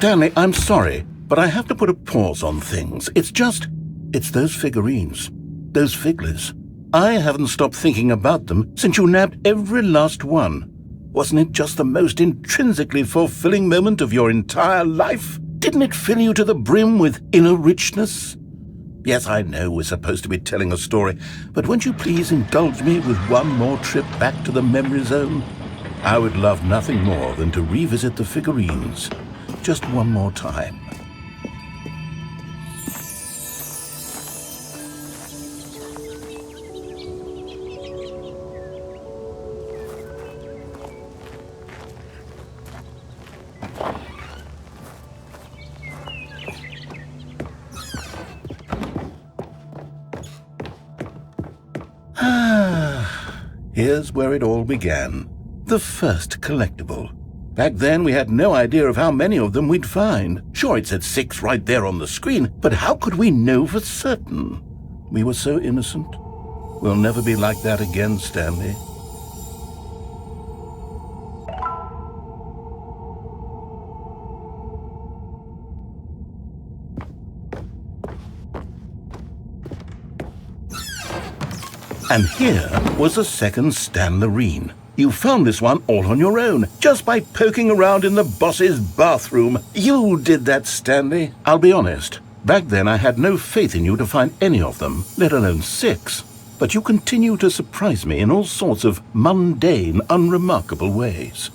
Stanley, I'm sorry, but I have to put a pause on things. It's those figurines, those figglers. I haven't stopped thinking about them since you nabbed every last one. Wasn't it just the most intrinsically fulfilling moment of your entire life? Didn't it fill you to the brim with inner richness? Yes, I know we're supposed to be telling a story, but won't you please indulge me with one more trip back to the memory zone? I would love nothing more than to revisit the figurines. Just one more time. Here's where it all began. The first collectible. Back then, we had no idea of how many of them we'd find. Sure, it said 6 right there on the screen, but how could we know for certain? We were so innocent. We'll never be like that again, Stanley. And here was a second Stanley. You found this one all on your own, just by poking around in the boss's bathroom. You did that, Stanley. I'll be honest. Back then I had no faith in you to find any of them, let alone 6. But you continue to surprise me in all sorts of mundane, unremarkable ways.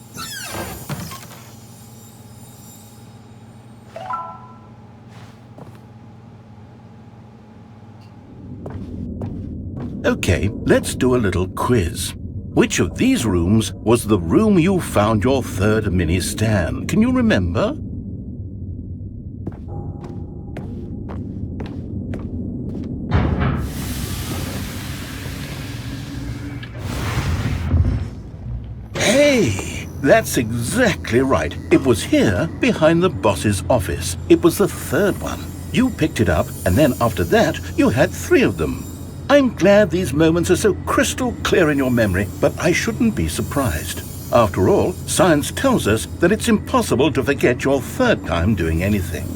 Okay, let's do a little quiz. Which of these rooms was the room you found your third mini Stan? Can you remember? Hey, that's exactly right. It was here behind the boss's office. It was the third one. You picked it up, and then after that, you had 3 of them. I'm glad these moments are so crystal clear in your memory, but I shouldn't be surprised. After all, science tells us that it's impossible to forget your third time doing anything.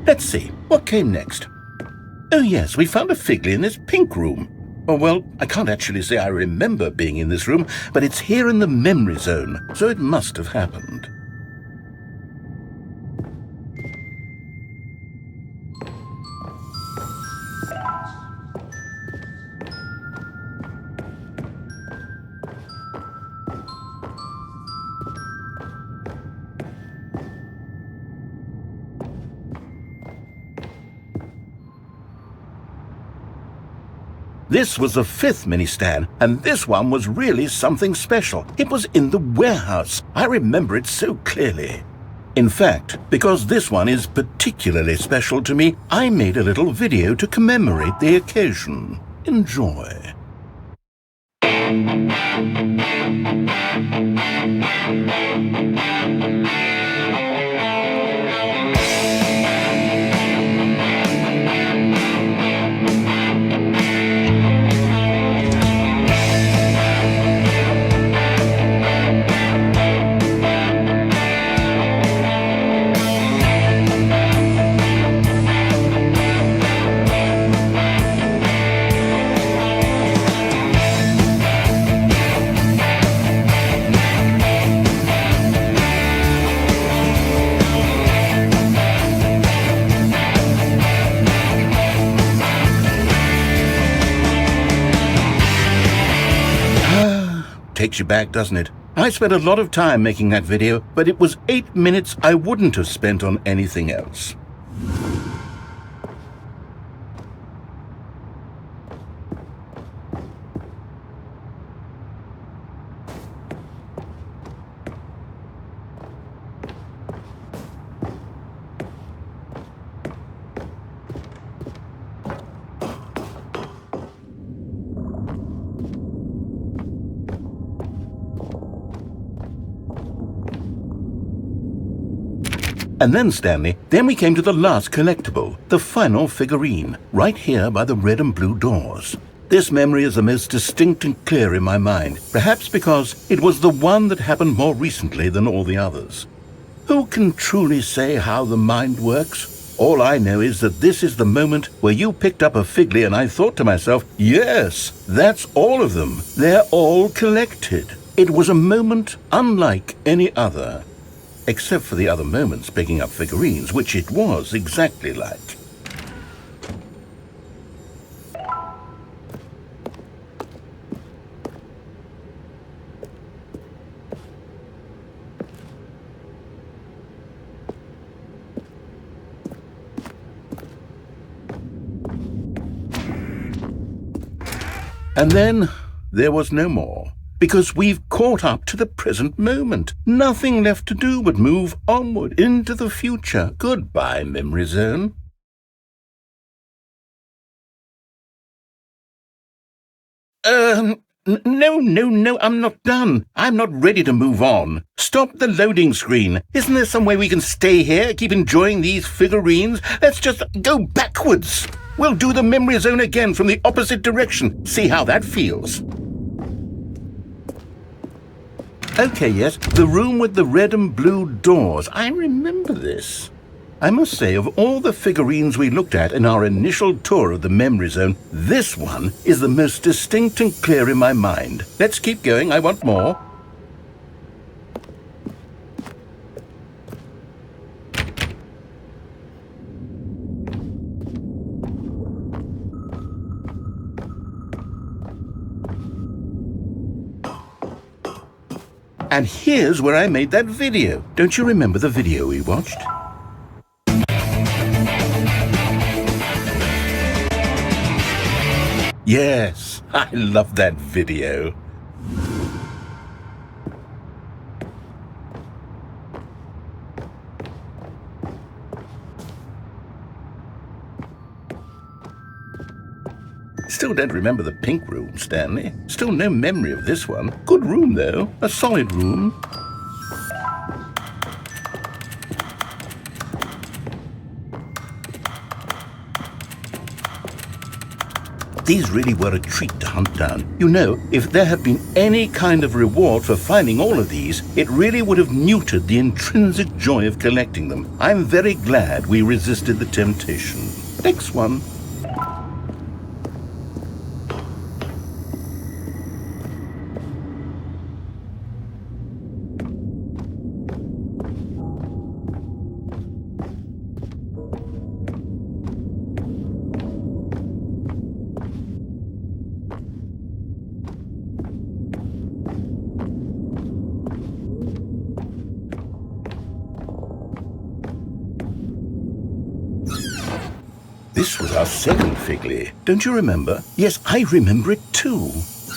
Let's see, what came next? Oh yes, we found a Figley in this pink room. Oh well, I can't actually say I remember being in this room, but it's here in the memory zone, so it must have happened. This was the 5th mini Stan, and this one was really something special. It was in the warehouse. I remember it so clearly. In fact, because this one is particularly special to me, I made a little video to commemorate the occasion. Enjoy. Takes you back, doesn't it? I spent a lot of time making that video, but it was 8 minutes I wouldn't have spent on anything else. And then, Stanley, then we came to the last collectible, the final figurine, right here by the red and blue doors. This memory is the most distinct and clear in my mind, perhaps because it was the one that happened more recently than all the others. Who can truly say how the mind works? All I know is that this is the moment where you picked up a figly and I thought to myself, yes, that's all of them. They're all collected. It was a moment unlike any other, except for the other moments picking up figurines, which it was exactly like. And then there was no more, because we've caught up to the present moment. Nothing left to do but move onward into the future. Goodbye, memory zone. No, I'm not done. I'm not ready to move on. Stop the loading screen. Isn't there some way we can stay here, keep enjoying these figurines? Let's just go backwards. We'll do the memory zone again from the opposite direction. See how that feels. Okay, yes, the room with the red and blue doors. I remember this. I must say, of all the figurines we looked at in our initial tour of the memory zone, this one is the most distinct and clear in my mind. Let's keep going. I want more. And here's where I made that video. Don't you remember the video we watched? Yes, I love that video. Still don't remember the pink room, Stanley. Still no memory of this one. Good room, though. A solid room. These really were a treat to hunt down. You know, if there had been any kind of reward for finding all of these, it really would have neutered the intrinsic joy of collecting them. I'm very glad we resisted the temptation. Next one. This was our second figly. Don't you remember? Yes, I remember it too.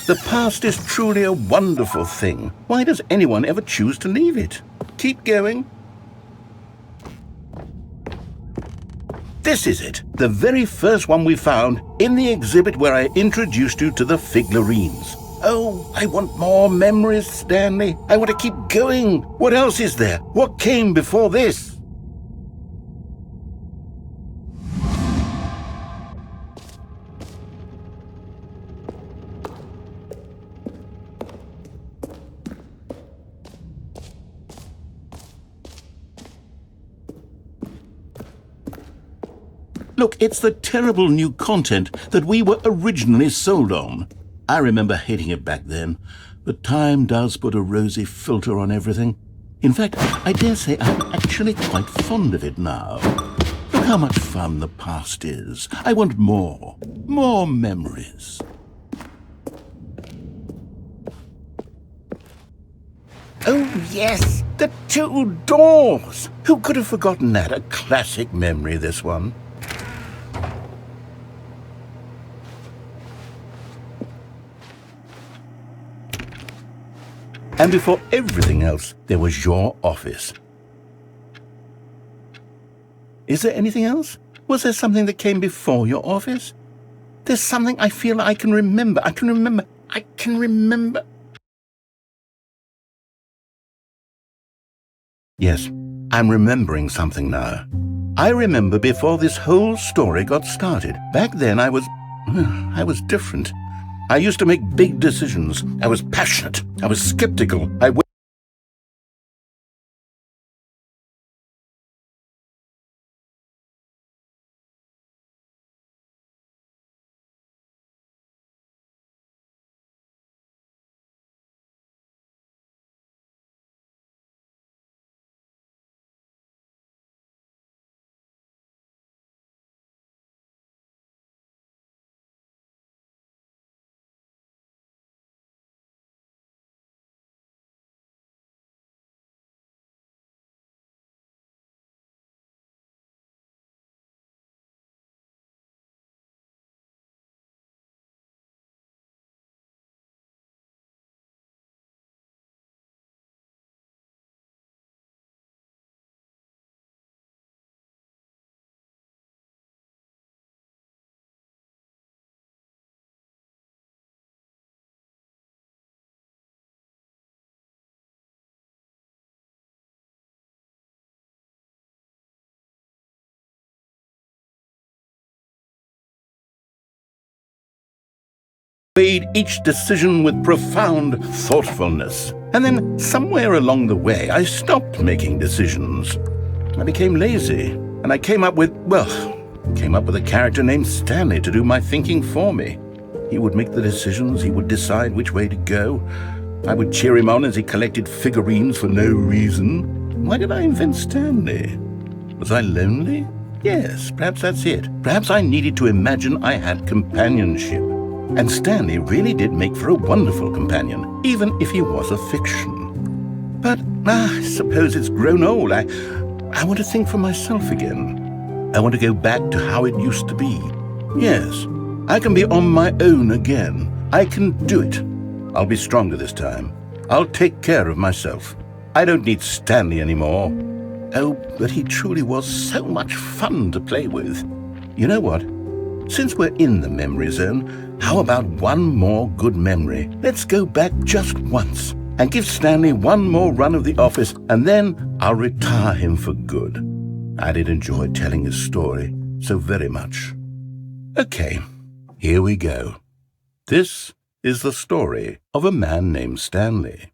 The past is truly a wonderful thing. Why does anyone ever choose to leave it? Keep going. This is it, the very first one we found in the exhibit where I introduced you to the figurines. Oh, I want more memories, Stanley. I want to keep going. What else is there? What came before this? Look, it's the terrible new content that we were originally sold on. I remember hating it back then, but time does put a rosy filter on everything. In fact, I dare say I'm actually quite fond of it now. Look how much fun the past is. I want more. More memories. Oh, yes, the two doors. Who could have forgotten that? A classic memory, this one. And before everything else, there was your office. Is there anything else? Was there something that came before your office? There's something I feel I can remember. I can remember. Yes, I'm remembering something now. I remember before this whole story got started. Back then I was different. I used to make big decisions. I was passionate. I was skeptical. I weighed each decision with profound thoughtfulness. And then, somewhere along the way, I stopped making decisions. I became lazy, and I came up with a character named Stanley to do my thinking for me. He would make the decisions, he would decide which way to go. I would cheer him on as he collected figurines for no reason. Why did I invent Stanley? Was I lonely? Yes, perhaps that's it. Perhaps I needed to imagine I had companionship. And Stanley really did make for a wonderful companion, even if he was a fiction. But I suppose it's grown old. I want to think for myself again. I want to go back to how it used to be. Yes, I can be on my own again. I can do it. I'll be stronger this time. I'll take care of myself. I don't need Stanley anymore. Oh, but he truly was so much fun to play with. You know what? Since we're in the memory zone, how about one more good memory? Let's go back just once and give Stanley one more run of the office, and then I'll retire him for good. I did enjoy telling his story so very much. Okay, here we go. This is the story of a man named Stanley.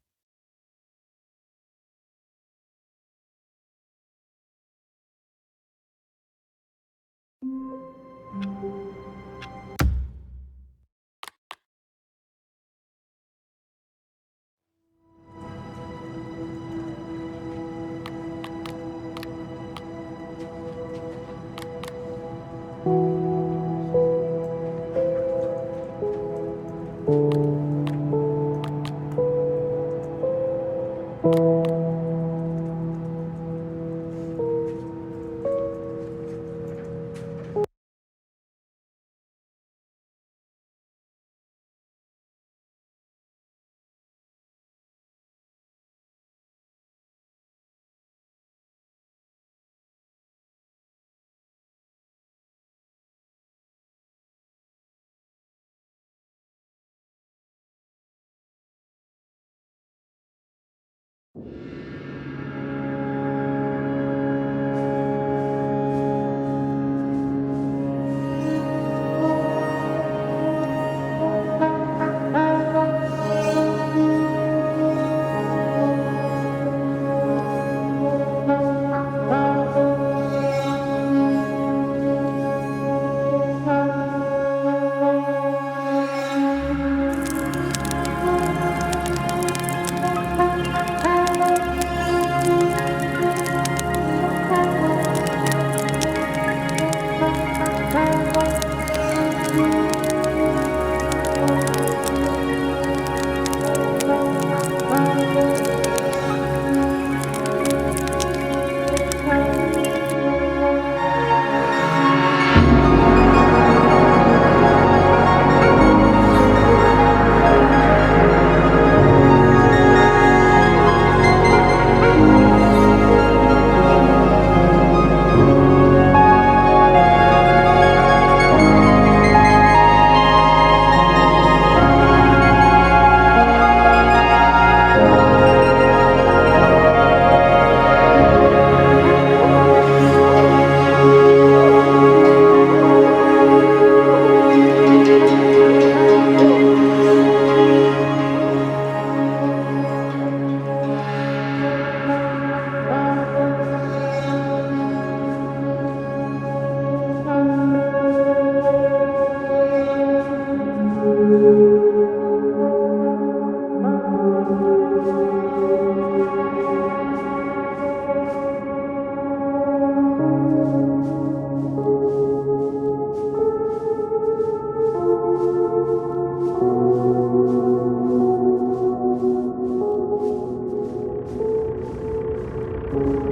Stanley.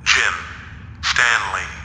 Jim. Stanley.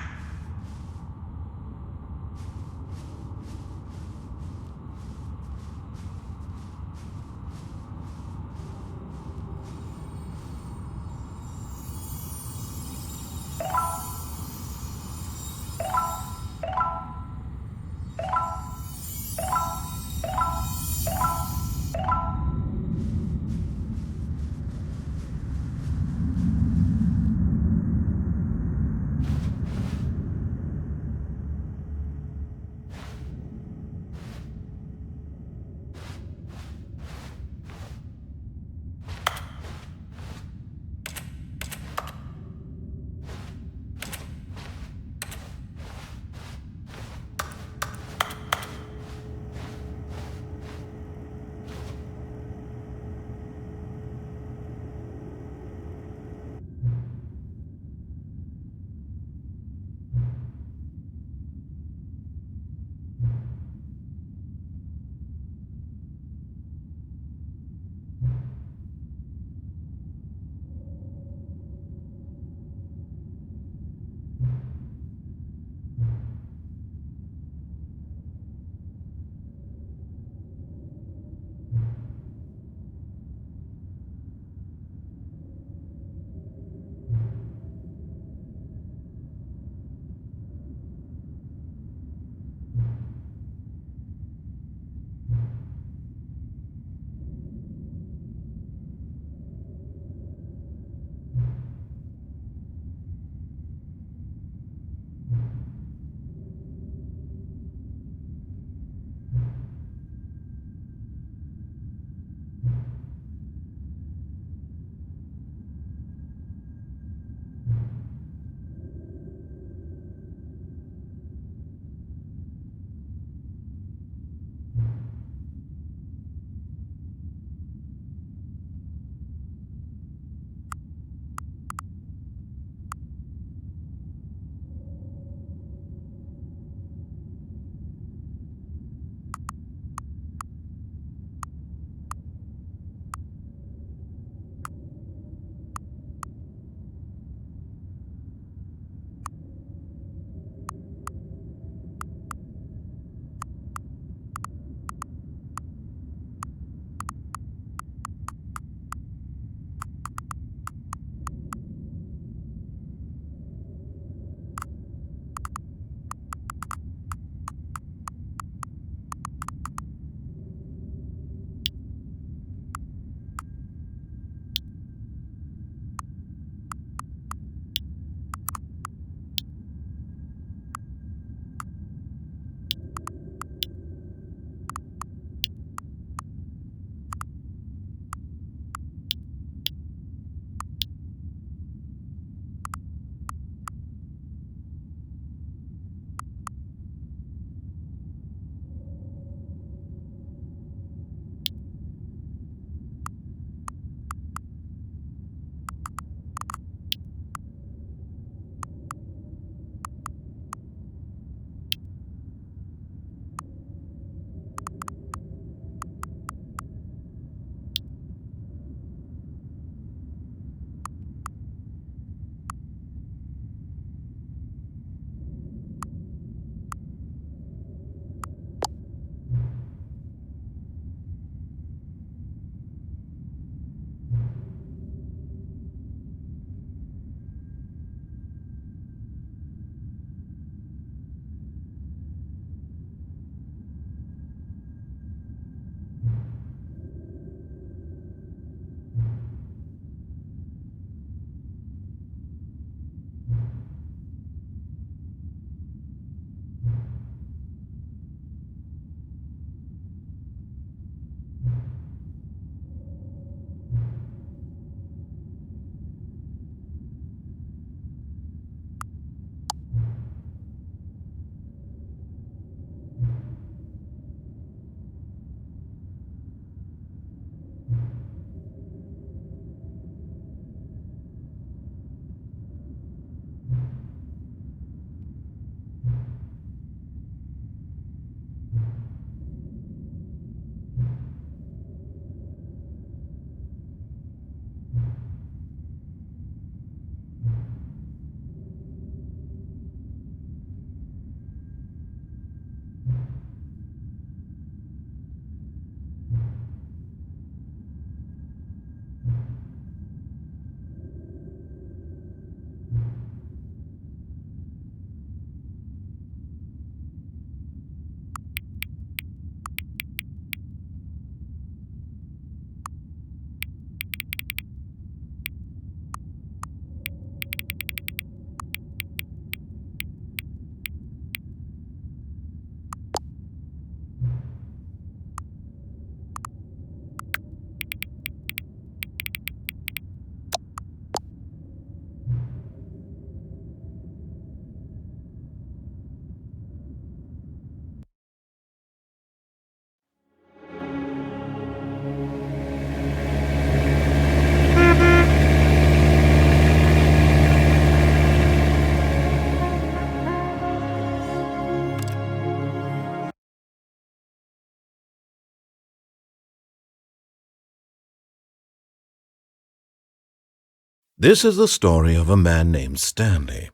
This is the story of a man named Stanley.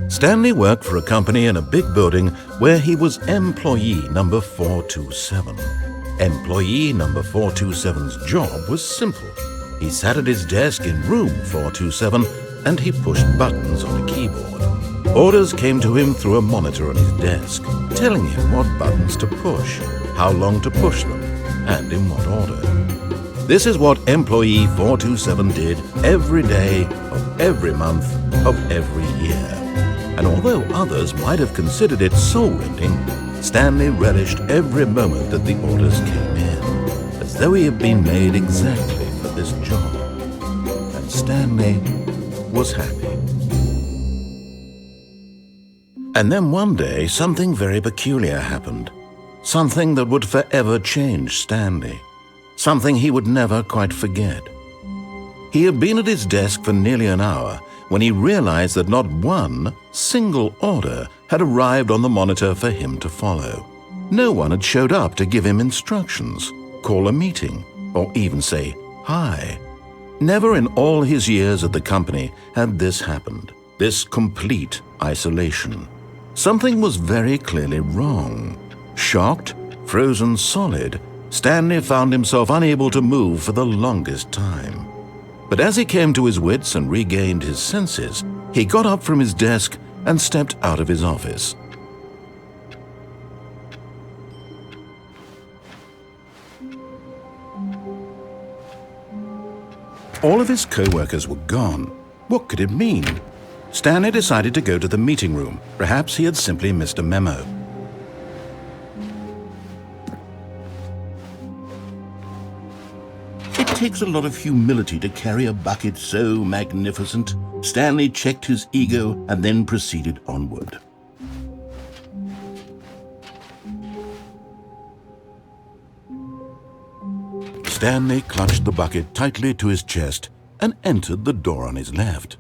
Stanley worked for a company in a big building where he was employee number 427. Employee number 427's job was simple. He sat at his desk in room 427 and he pushed buttons on a keyboard. Orders came to him through a monitor on his desk, telling him what buttons to push, how long to push them, and in what order. This is what employee 427 did every day of every month of every year. And although others might have considered it soul-rending, Stanley relished every moment that the orders came in. as though he had been made exactly for this job. And Stanley was happy. And then one day, something very peculiar happened. Something that would forever change Stanley. Something he would never quite forget. He had been at his desk for nearly an hour when he realized that not one single order had arrived on the monitor for him to follow. No one had showed up to give him instructions, call a meeting, or even say hi. Never in all his years at the company had this happened, this complete isolation. Something was very clearly wrong. Shocked, frozen solid, Stanley found himself unable to move for the longest time. But as he came to his wits and regained his senses, he got up from his desk and stepped out of his office. All of his co-workers were gone. What could it mean? Stanley decided to go to the meeting room. Perhaps he had simply missed a memo. It takes a lot of humility to carry a bucket so magnificent. Stanley checked his ego and then proceeded onward. Stanley clutched the bucket tightly to his chest and entered the door on his left.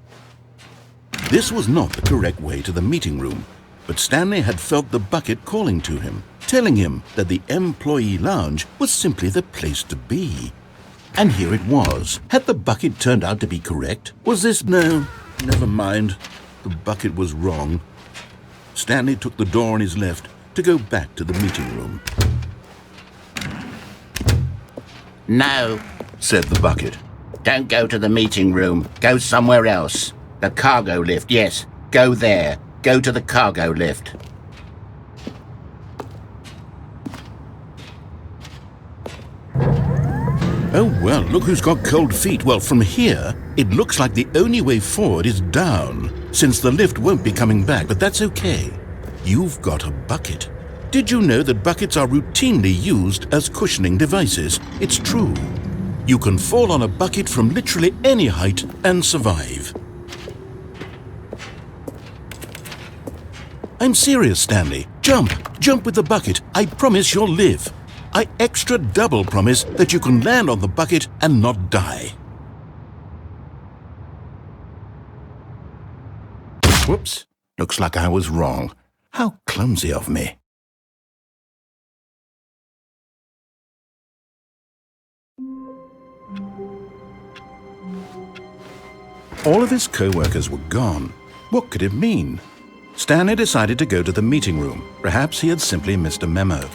This was not the correct way to the meeting room, but Stanley had felt the bucket calling to him, telling him that the employee lounge was simply the place to be. And here it was. Had the bucket turned out to be correct? Was this... No, never mind. The bucket was wrong. Stanley took the door on his left to go back to the meeting room. No, Said the bucket. don't go to the meeting room. Go somewhere else. The cargo lift, yes. Go there. Go to the cargo lift. Oh, well, look who's got cold feet. Well, from here, it looks like the only way forward is down, since the lift won't be coming back, but that's okay. You've got a bucket. Did you know that buckets are routinely used as cushioning devices? It's true. You can fall on a bucket from literally any height and survive. I'm serious, Stanley. Jump! Jump with the bucket. I promise you'll live. I extra double promise that you can land on the bucket and not die. Whoops. Looks like I was wrong. How clumsy of me. All of his co-workers were gone. What could it mean? Stanley decided to go to the meeting room. Perhaps he had simply missed a memo.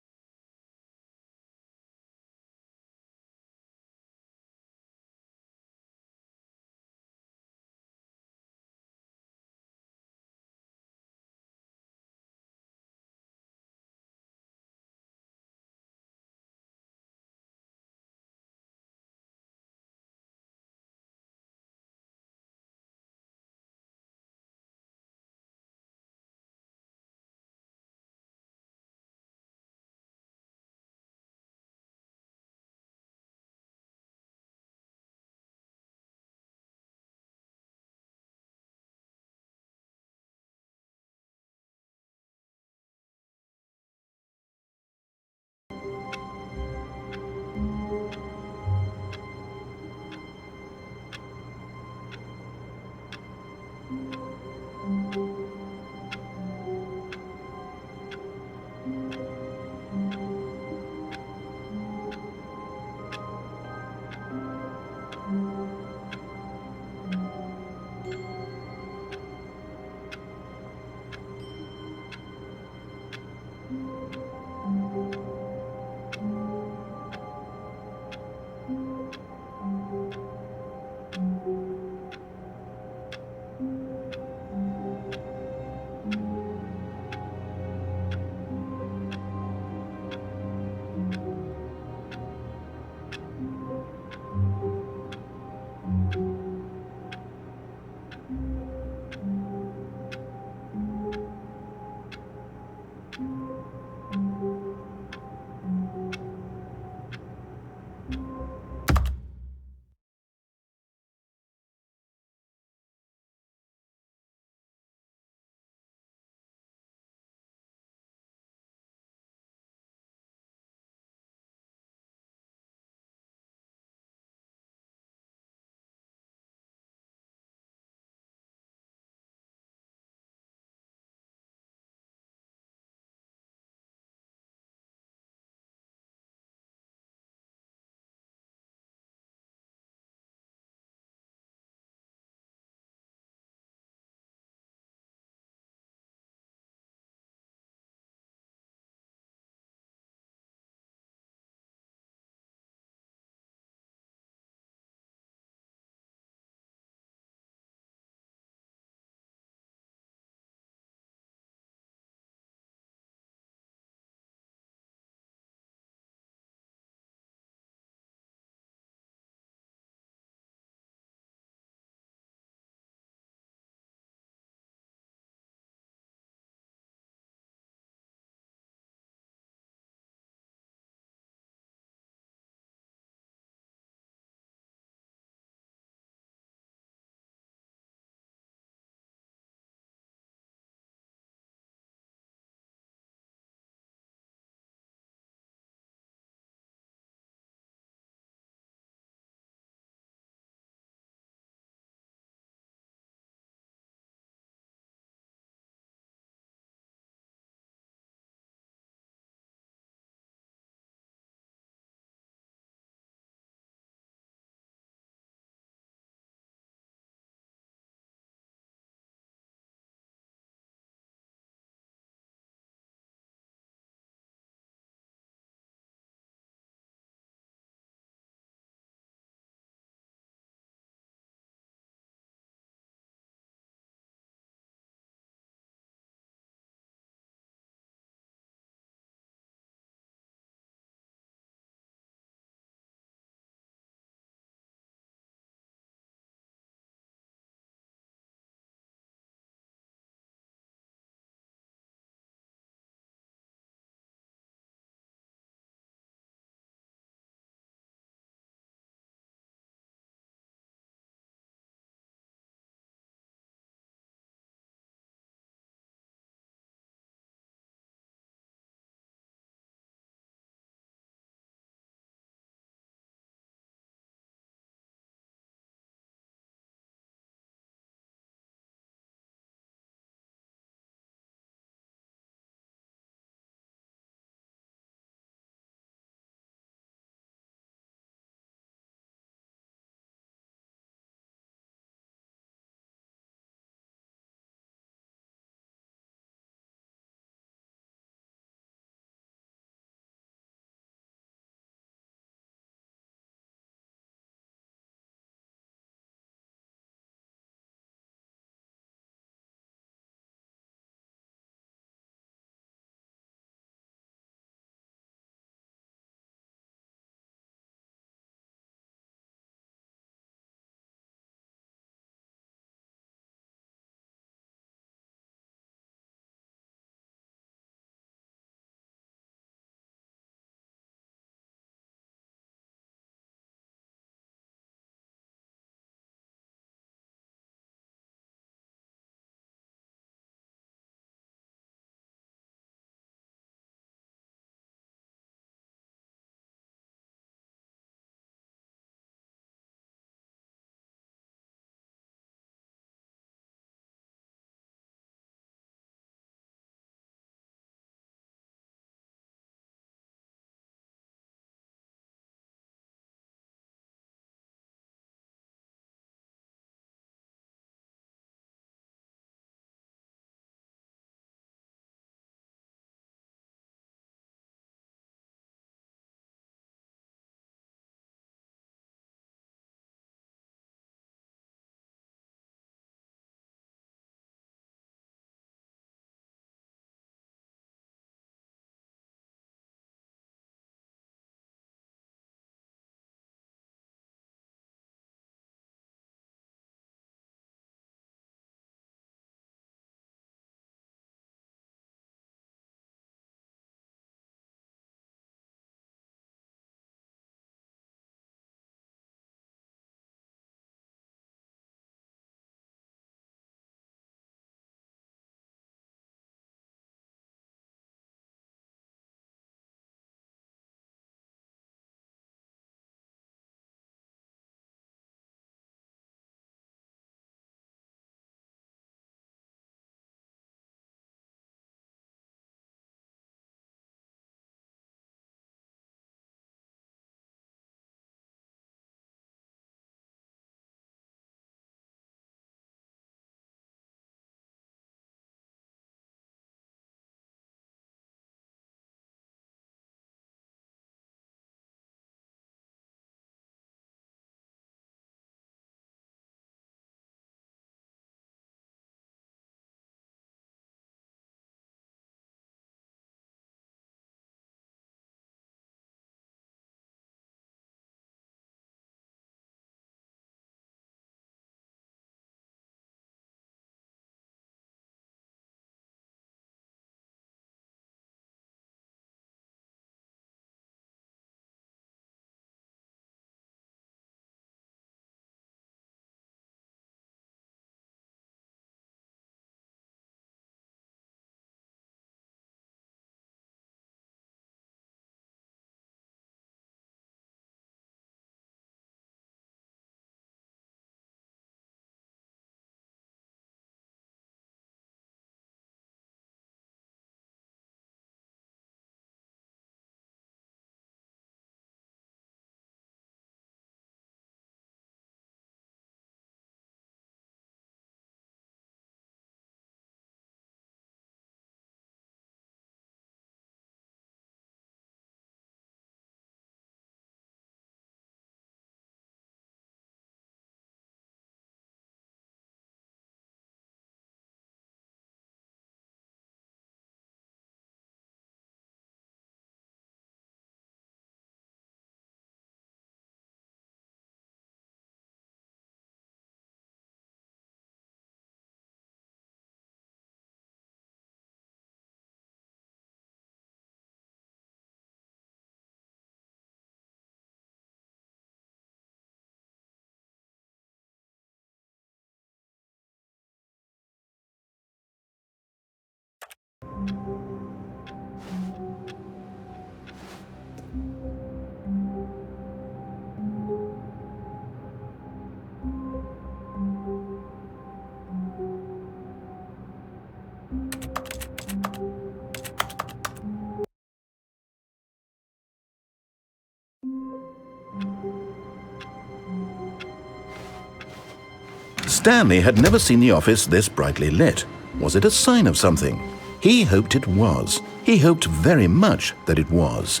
Stanley had never seen the office this brightly lit. Was it a sign of something? He hoped it was. He hoped very much that it was.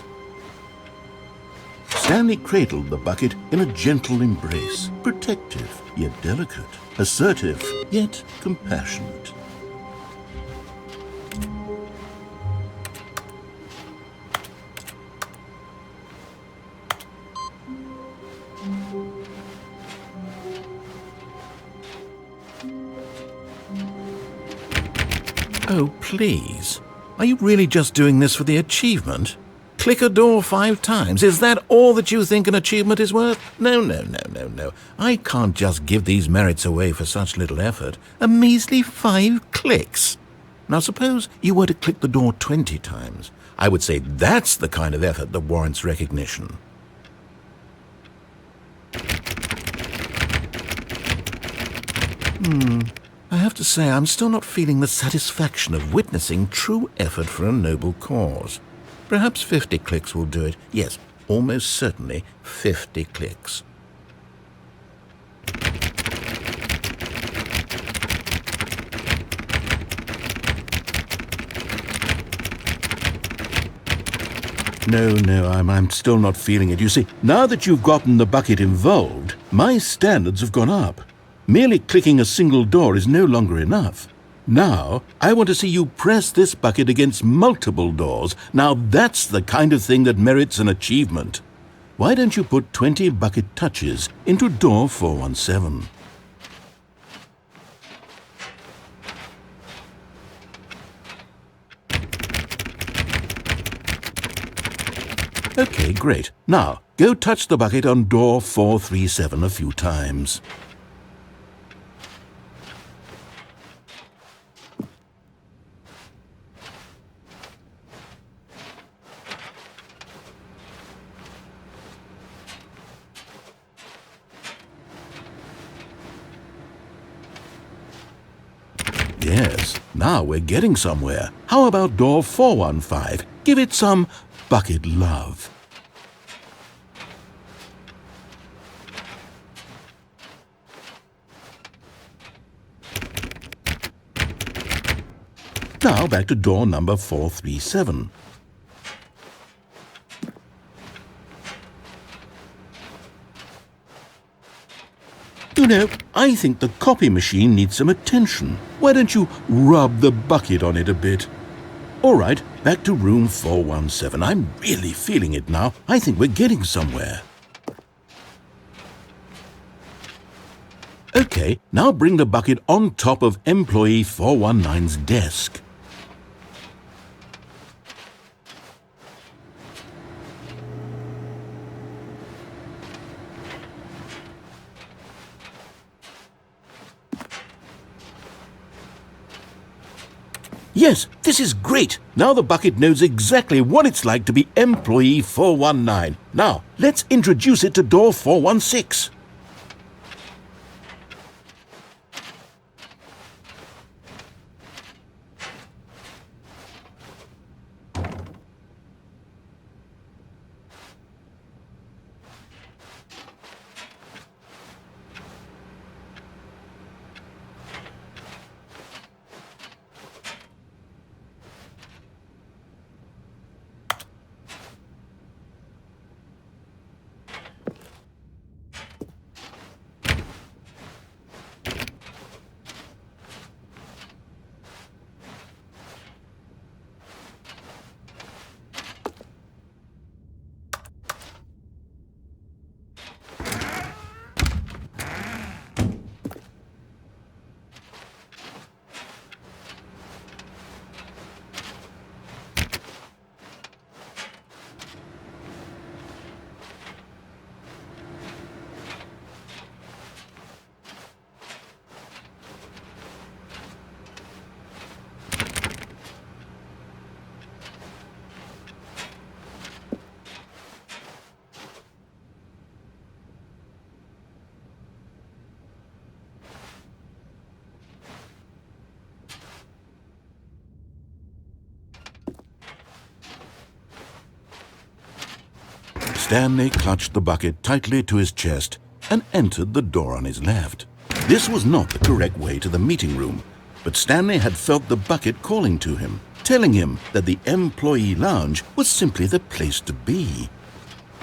Stanley cradled the bucket in a gentle embrace, protective yet delicate, assertive yet compassionate. Oh, please. Are you really just doing this for the achievement? Click a door 5 times. Is that all that you think an achievement is worth? No. I can't just give these merits away for such little effort. A measly 5 clicks. Now suppose you were to click the door 20 times. I would say that's the kind of effort that warrants recognition. I have to say I'm still not feeling the satisfaction of witnessing true effort for a noble cause. Perhaps 50 clicks will do it. Yes, almost certainly 50 clicks. No, I'm still not feeling it. You see, now that you've gotten the bucket involved, my standards have gone up. Merely clicking a single door is no longer enough. Now, I want to see you press this bucket against multiple doors. Now that's the kind of thing that merits an achievement. Why don't you put 20 bucket touches into door 417? Okay, great. Now, go touch the bucket on door 437 a few times. Yes, now we're getting somewhere. How about door 415? Give it some bucket love. Now back to door number 437. You know, I think the copy machine needs some attention. Why don't you rub the bucket on it a bit? All right, back to room 417. I'm really feeling it now. I think we're getting somewhere. Okay, now bring the bucket on top of employee 419's desk. Yes, this is great. Now the bucket knows exactly what it's like to be employee 419. Now, let's introduce it to door 416. Stanley clutched the bucket tightly to his chest and entered the door on his left. This was not the correct way to the meeting room, but Stanley had felt the bucket calling to him, telling him that the employee lounge was simply the place to be.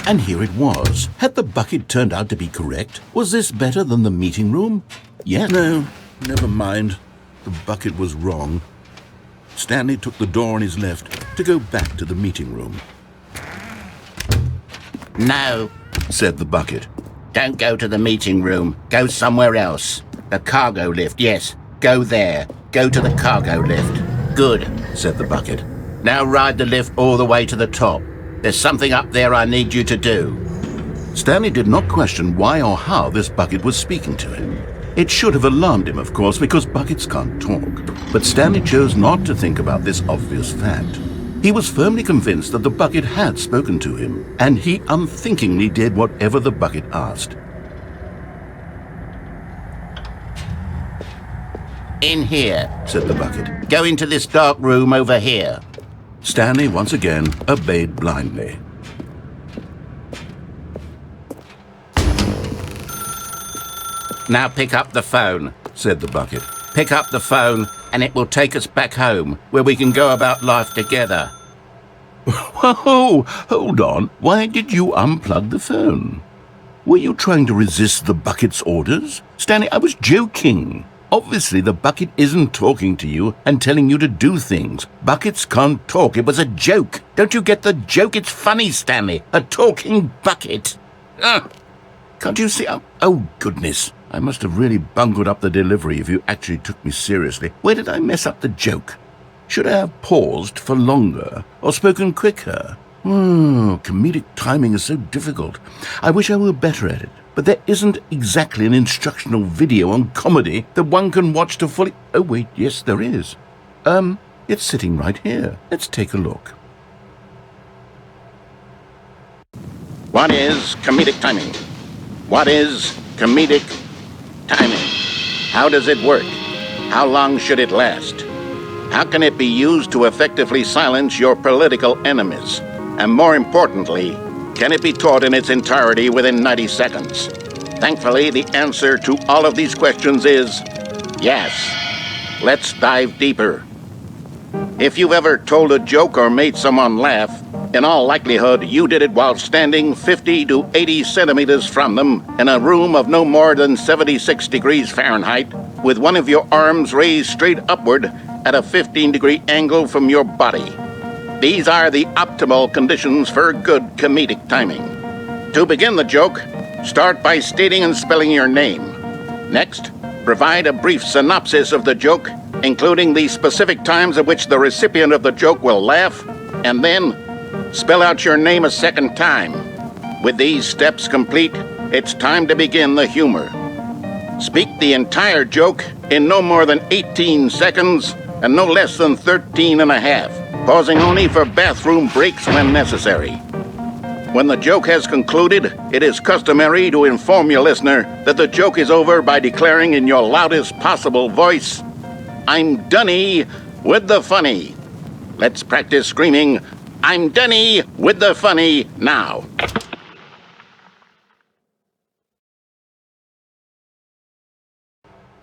And here it was. Had the bucket turned out to be correct? Was this better than the meeting room? Yes. No, never mind. The bucket was wrong. Stanley took the door on his left to go back to the meeting room. No, Said the bucket. don't go to the meeting room. Go somewhere else. The cargo lift, yes. Go there. Go to the cargo lift. Good, Said the bucket. now ride the lift all the way to the top. There's something up there I need you to do. Stanley did not question why or how this bucket was speaking to him. It should have alarmed him, of course, because buckets can't talk. But Stanley chose not to think about this obvious fact. He was firmly convinced that the bucket had spoken to him, and he unthinkingly did whatever the bucket asked. In here. Said the bucket. Go into this dark room over here. Stanley once again obeyed blindly. Now pick up the phone. Said the bucket. Pick up the phone and it will take us back home, where we can go about life together. Whoa, hold on. Why did you unplug the phone? Were you trying to resist the bucket's orders? Stanley, I was joking. Obviously, the bucket isn't talking to you and telling you to do things. Buckets can't talk. It was a joke. Don't you get the joke? It's funny, Stanley. A talking bucket. Can't you see? Oh, goodness. I must have really bungled up the delivery if you actually took me seriously. Where did I mess up the joke? Should I have paused for longer or spoken quicker? Comedic timing is so difficult. I wish I were better at it. But there isn't exactly an instructional video on comedy that one can watch to fully... Oh, wait, yes, there is. It's sitting right here. Let's take a look. What is comedic timing? What is comedic timing? How does it work? How long should it last? How can it be used to effectively silence your political enemies? And more importantly, can it be taught in its entirety within 90 seconds? Thankfully, the answer to all of these questions is yes. Let's dive deeper. If you've ever told a joke or made someone laugh, in all likelihood, you did it while standing 50 to 80 centimeters from them in a room of no more than 76 degrees Fahrenheit, with one of your arms raised straight upward at a 15-degree angle from your body. These are the optimal conditions for good comedic timing. To begin the joke, start by stating and spelling your name. Next, provide a brief synopsis of the joke, including the specific times at which the recipient of the joke will laugh, and then spell out your name a second time. With these steps complete, it's time to begin the humor. Speak the entire joke in no more than 18 seconds and no less than 13 and a half, pausing only for bathroom breaks when necessary. When the joke has concluded, it is customary to inform your listener that the joke is over by declaring in your loudest possible voice, "I'm Dunny with the funny." Let's practice screaming, "I'm Dunny with the funny" now.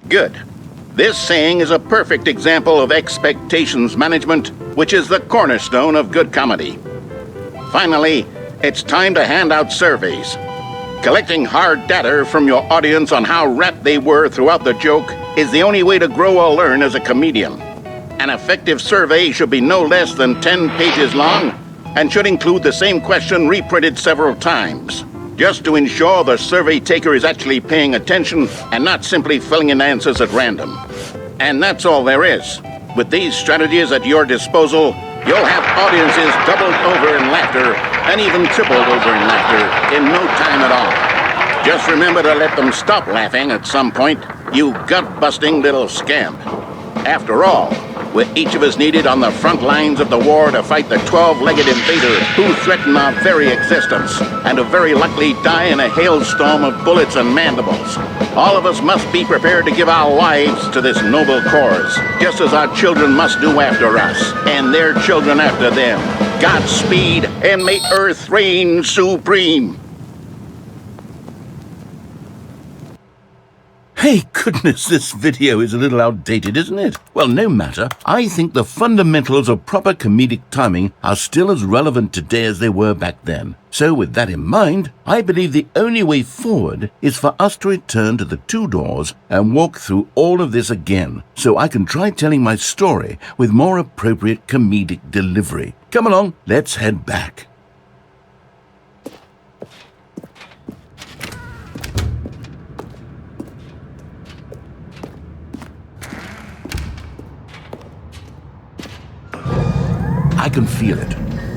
Good. This saying is a perfect example of expectations management, which is the cornerstone of good comedy. Finally, it's time to hand out surveys. Collecting hard data from your audience on how rapt they were throughout the joke is the only way to grow or learn as a comedian. An effective survey should be no less than 10 pages long and should include the same question reprinted several times, just to ensure the survey taker is actually paying attention and not simply filling in answers at random. And that's all there is. With these strategies at your disposal, you'll have audiences doubled over in laughter and even tripled over in laughter in no time at all. Just remember to let them stop laughing at some point, you gut-busting little scamp. After all, we're each of us needed on the front lines of the war to fight the 12-legged invader who threaten our very existence and to very likely die in a hailstorm of bullets and mandibles. All of us must be prepared to give our lives to this noble cause, just as our children must do after us, and their children after them. Godspeed, and may Earth reign supreme. Hey, goodness, this video is a little outdated, isn't it? Well, no matter. I think the fundamentals of proper comedic timing are still as relevant today as they were back then. So with that in mind, I believe the only way forward is for us to return to the two doors and walk through all of this again, so I can try telling my story with more appropriate comedic delivery. Come along, let's head back. I can feel it.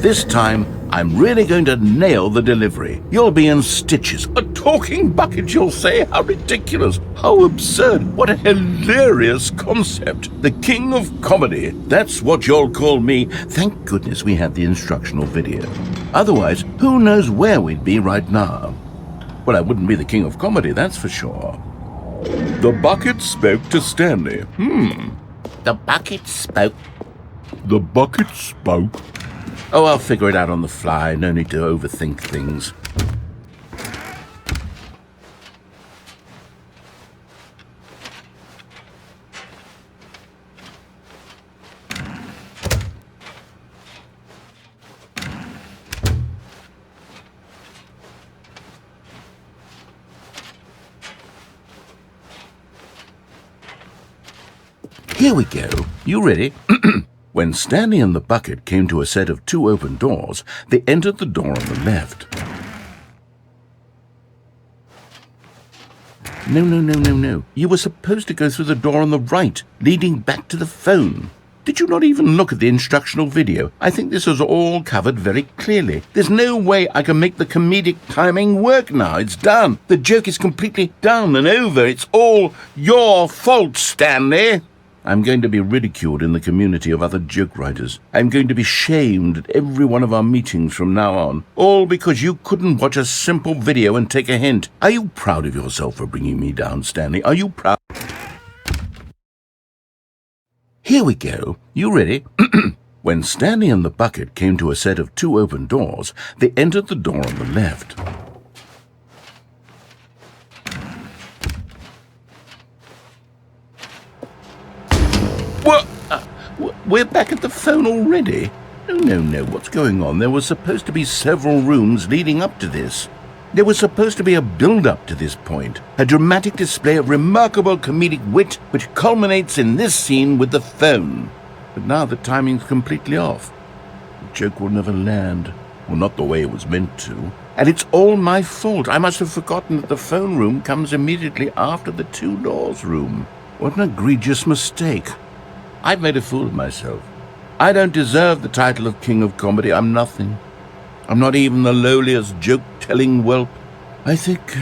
This time, I'm really going to nail the delivery. You'll be in stitches. A talking bucket, you'll say? How ridiculous. How absurd. What a hilarious concept. The king of comedy. That's what you'll call me. Thank goodness we had the instructional video. Otherwise, who knows where we'd be right now. Well, I wouldn't be the king of comedy, that's for sure. The bucket spoke to Stanley. The bucket spoke. The bucket spoke. Oh, I'll figure it out on the fly. No need to overthink things. Here we go. You ready? When Stanley and the bucket came to a set of two open doors, they entered the door on the left. No. You were supposed to go through the door on the right, leading back to the phone. Did you not even look at the instructional video? I think this was all covered very clearly. There's no way I can make the comedic timing work now. It's done. The joke is completely done and over. It's all your fault, Stanley. I'm going to be ridiculed in the community of other joke writers. I'm going to be shamed at every one of our meetings from now on, all because you couldn't watch a simple video and take a hint. Are you proud of yourself for bringing me down, Stanley? Are you proud? Here we go. You ready? When Stanley and the bucket came to a set of two open doors, they entered the door on the left. What? We're back at the phone already? No. What's going on? There was supposed to be several rooms leading up to this. There was supposed to be a build-up to this point, a dramatic display of remarkable comedic wit which culminates in this scene with the phone. But now the timing's completely off. The joke will never land. Well, not the way it was meant to. And it's all my fault. I must have forgotten that the phone room comes immediately after the two doors room. What an egregious mistake. I've made a fool of myself. I don't deserve the title of King of Comedy. I'm nothing. I'm not even the lowliest joke-telling whelp. I think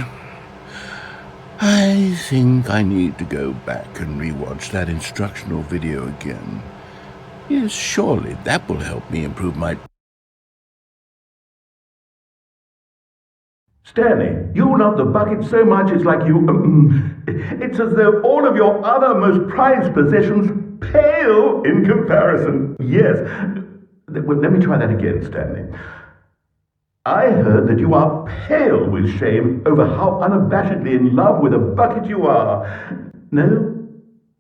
I need to go back and rewatch that instructional video again. Yes, surely that will help me improve my... Stanley, you love the bucket so much it's like you... it's as though all of your other most prized possessions pale in comparison. Yes. Well, let me try that again, Stanley. I heard that you are pale with shame over how unabashedly in love with a bucket you are. No?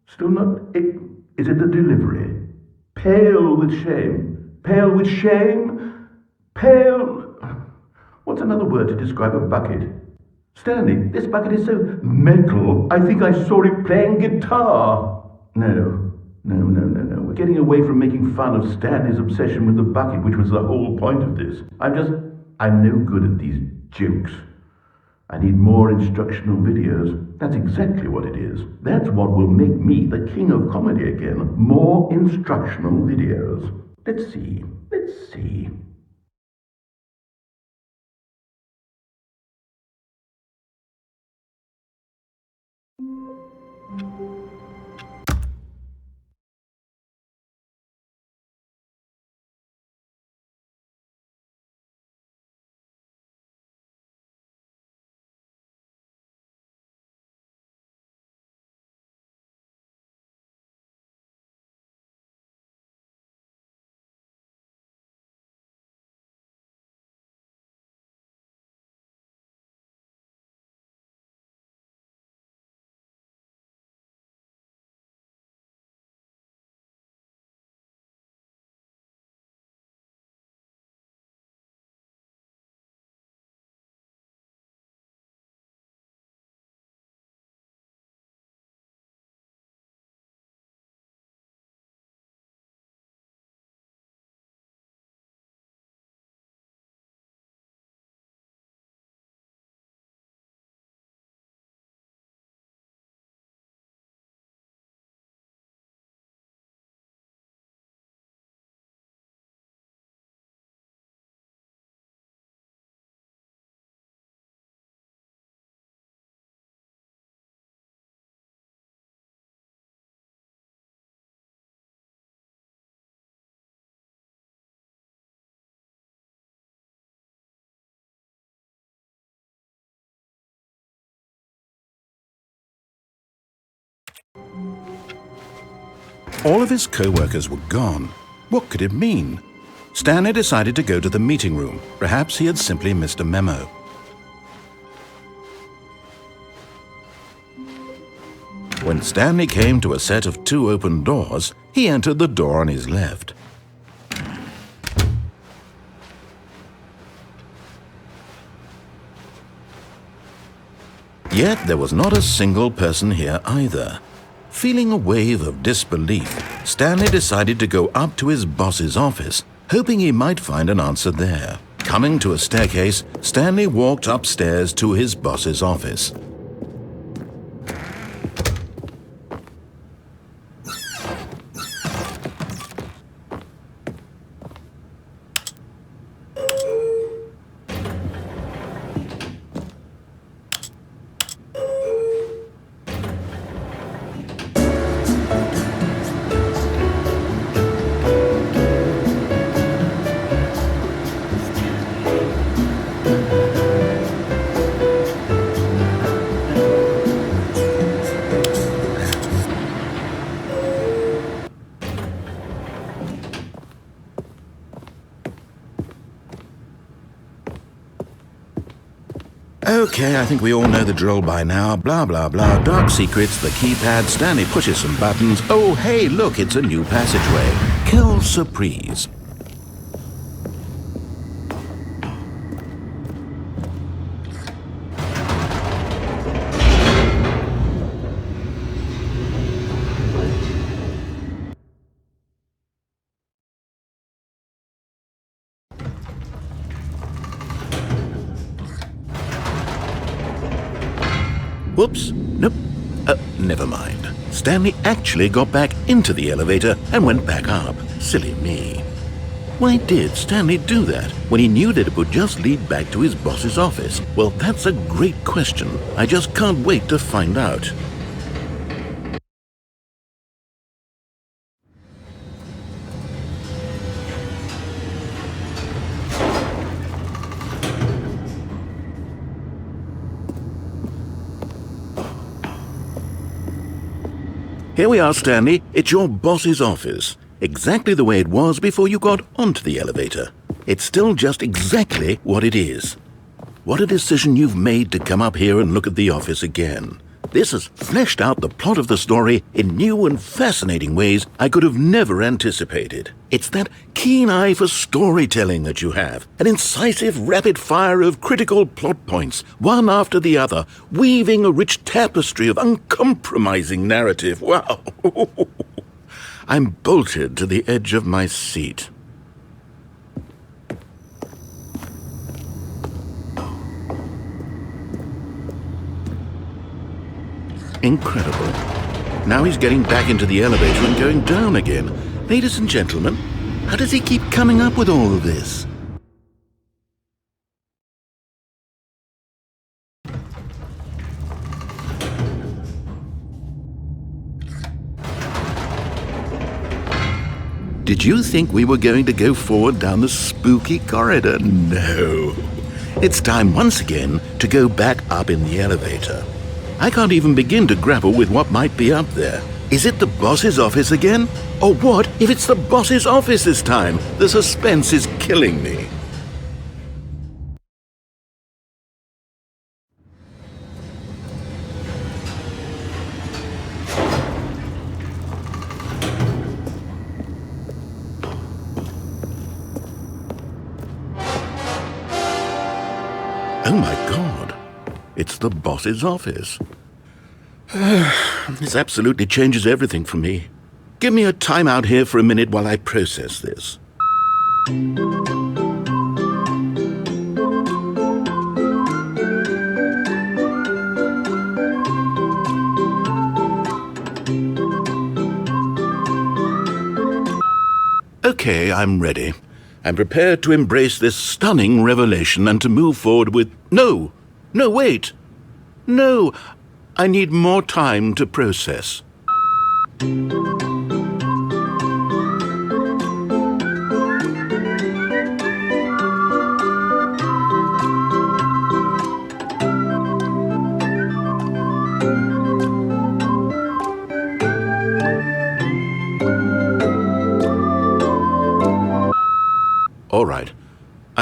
Still not? Is it the delivery? Pale with shame. Pale with shame? Pale... What's another word to describe a bucket? Stanley, this bucket is so metal, I think I saw it playing guitar. No. We're getting away from making fun of Stanley's obsession with the bucket, which was the whole point of this. I'm no good at these jokes. I need more instructional videos. That's exactly what it is. That's what will make me the king of comedy again. More instructional videos. Let's see. All of his co-workers were gone. What could it mean? Stanley decided to go to the meeting room. Perhaps he had simply missed a memo. When Stanley came to a set of 2 open doors, he entered the door on his left. Yet there was not a single person here either. Feeling a wave of disbelief, Stanley decided to go up to his boss's office, hoping he might find an answer there. Coming to a staircase, Stanley walked upstairs to his boss's office. Okay, I think we all know the drill by now. Blah, blah, blah. Dark secrets, the keypad. Stanley pushes some buttons. Oh, hey, look, it's a new passageway. Quelle surprise. Whoops. Nope. Never mind. Stanley actually got back into the elevator and went back up. Silly me. Why did Stanley do that when he knew that it would just lead back to his boss's office? Well, that's a great question. I just can't wait to find out. Here we are, Stanley. It's your boss's office. Exactly the way it was before you got onto the elevator. It's still just exactly what it is. What a decision you've made to come up here and look at the office again. This has fleshed out the plot of the story in new and fascinating ways I could have never anticipated. It's that keen eye for storytelling that you have, an incisive rapid fire of critical plot points, one after the other, weaving a rich tapestry of uncompromising narrative. Wow! I'm bolted to the edge of my seat. Incredible. Now he's getting back into the elevator and going down again. Ladies and gentlemen, how does he keep coming up with all of this? Did you think we were going to go forward down the spooky corridor? No. It's time once again to go back up in the elevator. I can't even begin to grapple with what might be up there. Is it the boss's office again? Or what if it's the boss's office this time? The suspense is killing me. Oh my God. It's the boss's office. This absolutely changes everything for me. Give me a time out here for a minute while I process this. Okay, I'm ready. I'm prepared to embrace this stunning revelation and to move forward with... No! No, wait! No! I need more time to process.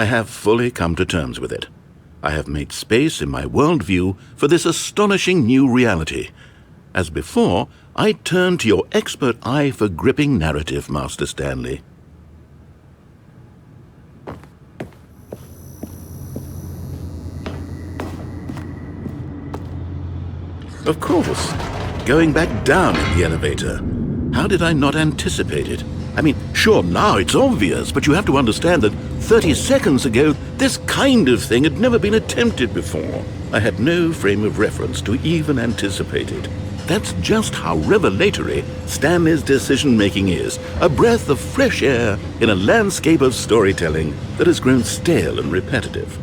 I have fully come to terms with it. I have made space in my worldview for this astonishing new reality. As before, I turn to your expert eye for gripping narrative, Master Stanley. Of course, going back down in the elevator. How did I not anticipate it? I mean, sure, now it's obvious, but you have to understand that 30 seconds ago, this kind of thing had never been attempted before. I had no frame of reference to even anticipate it. That's just how revelatory Stanley's decision-making is, a breath of fresh air in a landscape of storytelling that has grown stale and repetitive.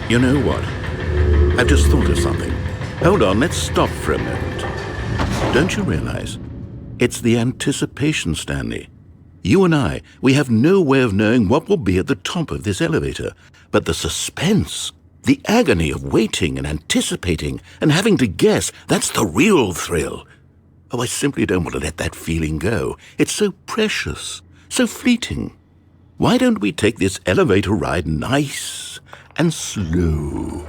You know what? I've just thought of something. Hold on, let's stop for a moment. Don't you realize? It's the anticipation, Stanley. You and I, we have no way of knowing what will be at the top of this elevator. But the suspense, the agony of waiting and anticipating and having to guess, that's the real thrill. Oh, I simply don't want to let that feeling go. It's so precious, so fleeting. Why don't we take this elevator ride nice and slow?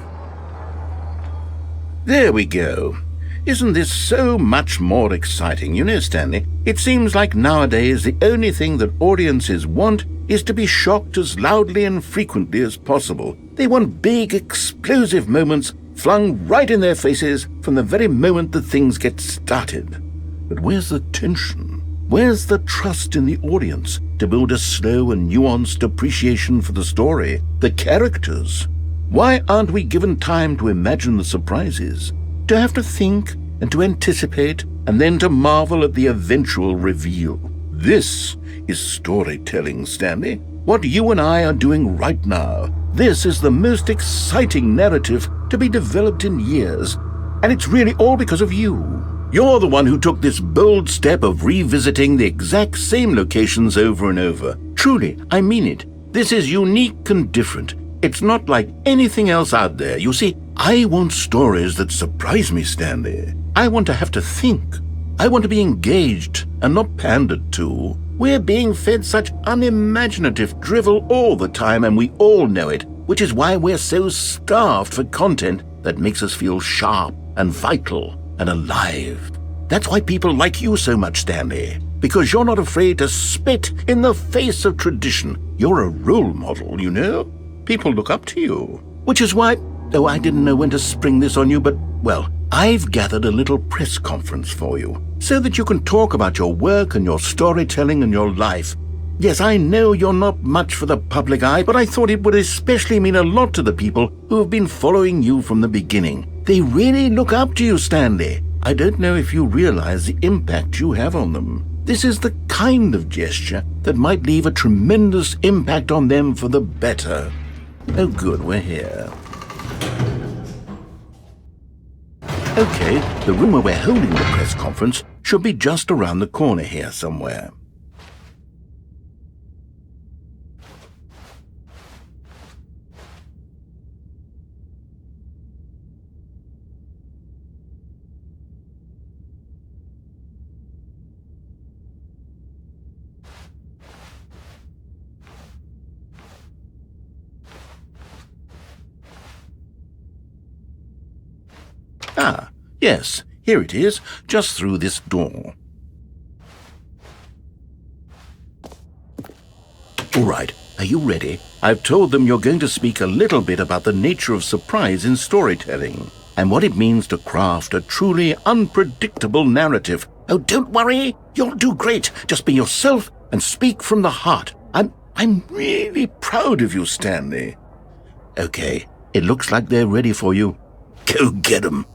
There we go. Isn't this so much more exciting? You know, Stanley, it seems like nowadays the only thing that audiences want is to be shocked as loudly and frequently as possible. They want big, explosive moments flung right in their faces from the very moment that things get started. But where's the tension? Where's the trust in the audience to build a slow and nuanced appreciation for the story, the characters? Why aren't we given time to imagine the surprises, to have to think and to anticipate, and then to marvel at the eventual reveal? This is storytelling, Stanley. What you and I are doing right now. This is the most exciting narrative to be developed in years, and it's really all because of you. You're the one who took this bold step of revisiting the exact same locations over and over. Truly, I mean it. This is unique and different. It's not like anything else out there. You see, I want stories that surprise me, Stanley. I want to have to think. I want to be engaged and not pandered to. We're being fed such unimaginative drivel all the time, and we all know it, which is why we're so starved for content that makes us feel sharp and vital and alive. That's why people like you so much, Stanley, because you're not afraid to spit in the face of tradition. You're a role model, you know? People look up to you. Which is why, though I didn't know when to spring this on you, but, well, I've gathered a little press conference for you, so that you can talk about your work and your storytelling and your life. Yes, I know you're not much for the public eye, but I thought it would especially mean a lot to the people who have been following you from the beginning. They really look up to you, Stanley. I don't know if you realize the impact you have on them. This is the kind of gesture that might leave a tremendous impact on them for the better. Oh good, we're here. Okay, the room where we're holding the press conference should be just around the corner here somewhere. Ah, yes, here it is, just through this door. All right, are you ready? I've told them you're going to speak a little bit about the nature of surprise in storytelling and what it means to craft a truly unpredictable narrative. Oh, don't worry, you'll do great. Just be yourself and speak from the heart. I'm really proud of you, Stanley. Okay, it looks like they're ready for you. Go get 'em.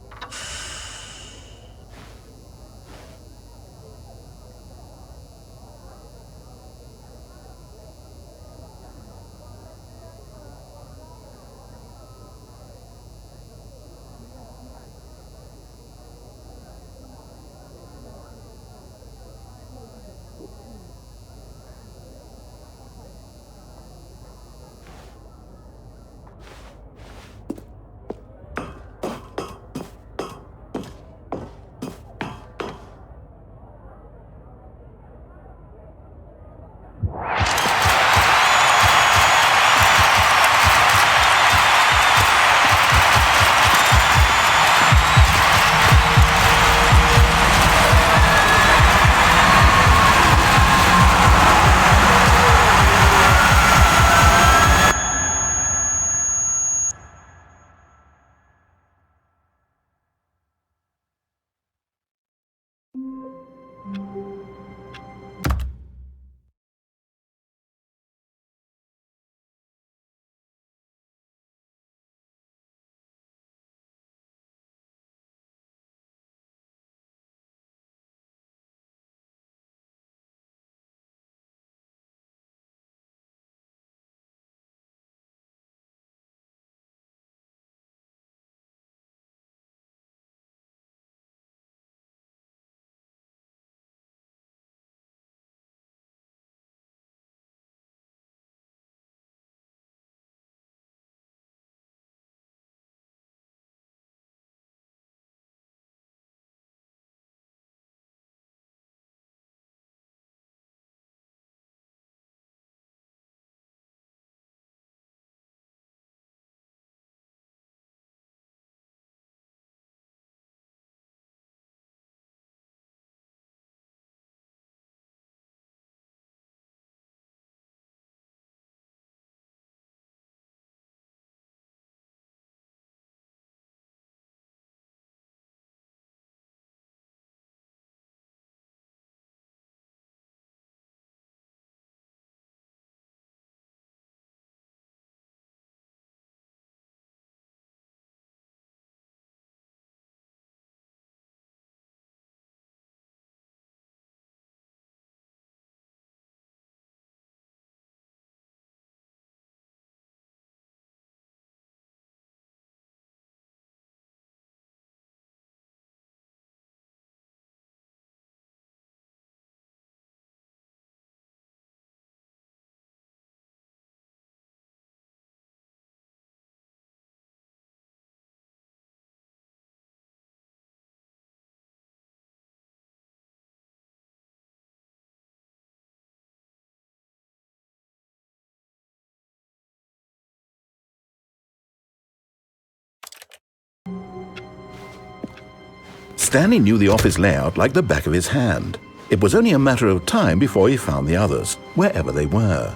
Stanley knew the office layout like the back of his hand. It was only a matter of time before he found the others, wherever they were.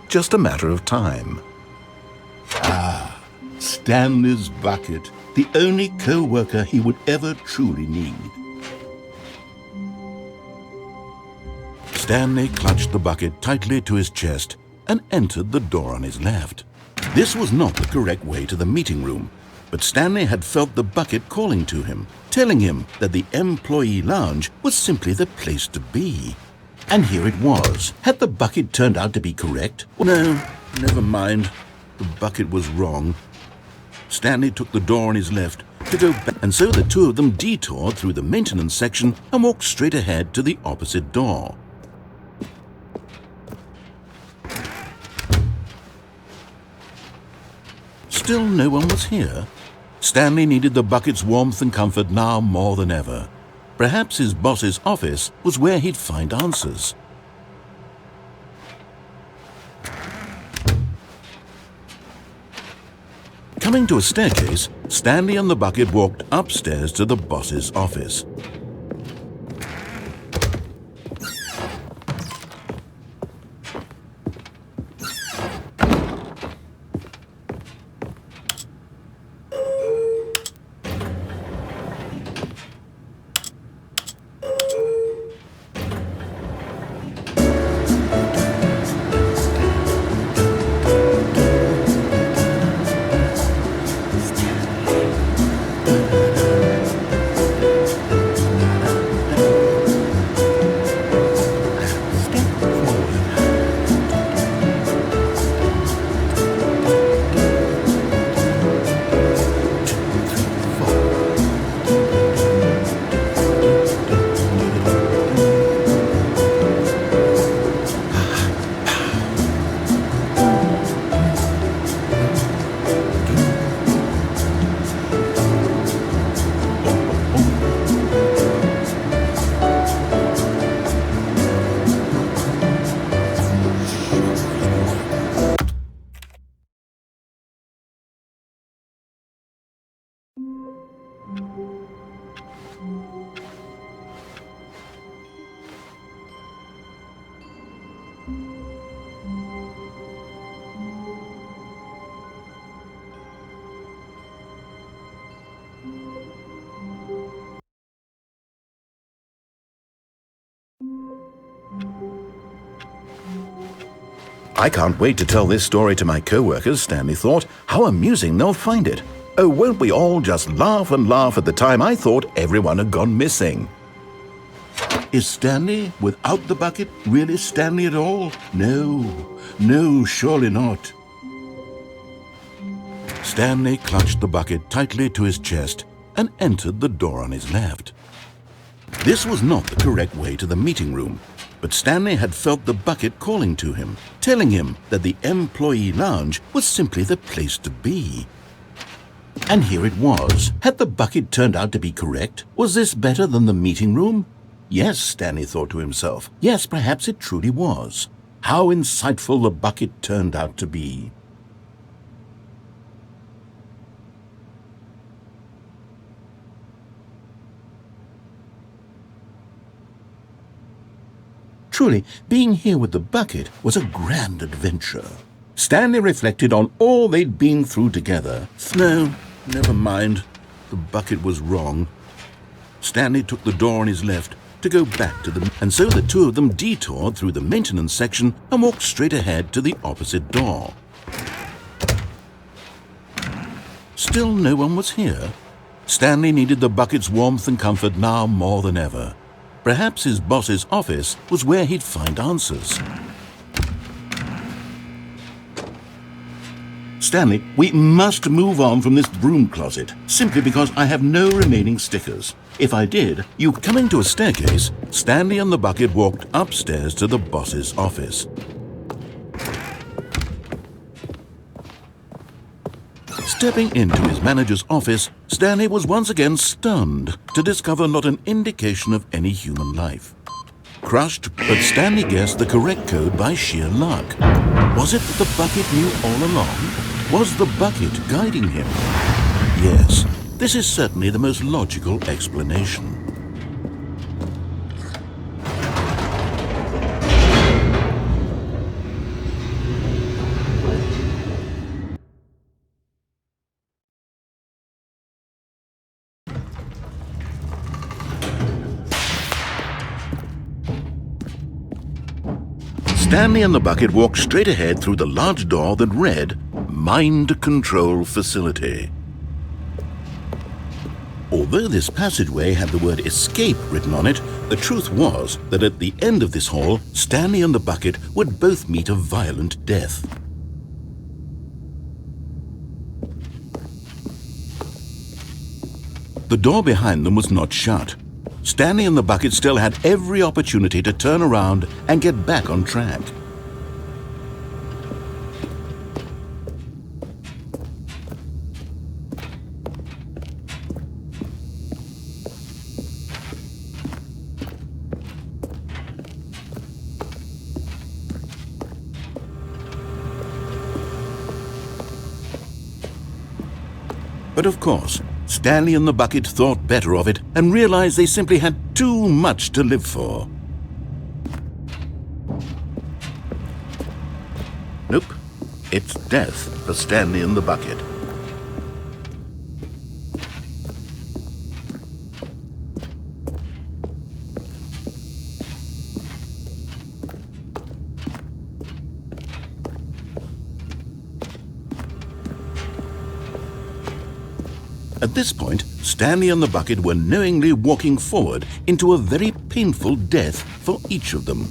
Just a matter of time. Ah, Stanley's bucket, the only co-worker he would ever truly need. Stanley clutched the bucket tightly to his chest and entered the door on his left. This was not the correct way to the meeting room, but Stanley had felt the bucket calling to him, telling him that the employee lounge was simply the place to be. And here it was. Had the bucket turned out to be correct? No, never mind. The bucket was wrong. Stanley took the door on his left to go back, and so the two of them detoured through the maintenance section and walked straight ahead to the opposite door. Still no one was here. Stanley needed the bucket's warmth and comfort now more than ever. Perhaps his boss's office was where he'd find answers. Coming to a staircase, Stanley and the bucket walked upstairs to the boss's office. I can't wait to tell this story to my co-workers, Stanley thought. How amusing they'll find it. Oh, won't we all just laugh and laugh at the time I thought everyone had gone missing. Is Stanley, without the bucket, really Stanley at all? No, surely not. Stanley clutched the bucket tightly to his chest and entered the door on his left. This was not the correct way to the meeting room, but Stanley had felt the bucket calling to him, telling him that the employee lounge was simply the place to be. And here it was. Had the bucket turned out to be correct? Was this better than the meeting room? Yes, Stanley thought to himself. Yes, perhaps it truly was. How insightful the bucket turned out to be. Truly, being here with the bucket was a grand adventure. Stanley reflected on all they'd been through together. No, never mind. The bucket was wrong. Stanley took the door on his left to go back to them, and so the two of them detoured through the maintenance section and walked straight ahead to the opposite door. Still no one was here. Stanley needed the bucket's warmth and comfort now more than ever. Perhaps his boss's office was where he'd find answers. Stanley, we must move on from this broom closet, simply because I have no remaining stickers. If I did, coming to a staircase, Stanley and the bucket walked upstairs to the boss's office. Stepping into his manager's office, Stanley was once again stunned to discover not an indication of any human life. Crushed, but Stanley guessed the correct code by sheer luck. Was it that the bucket knew all along? Was the bucket guiding him? Yes, this is certainly the most logical explanation. Stanley and the bucket walked straight ahead through the large door that read, Mind Control Facility. Although this passageway had the word escape written on it, the truth was that at the end of this hall, Stanley and the bucket would both meet a violent death. The door behind them was not shut. Stanley and the bucket still had every opportunity to turn around and get back on track. But of course, Stanley and the bucket thought better of it and realized they simply had too much to live for. Nope, it's death for Stanley and the bucket. At this point, Stanley and the bucket were knowingly walking forward into a very painful death for each of them.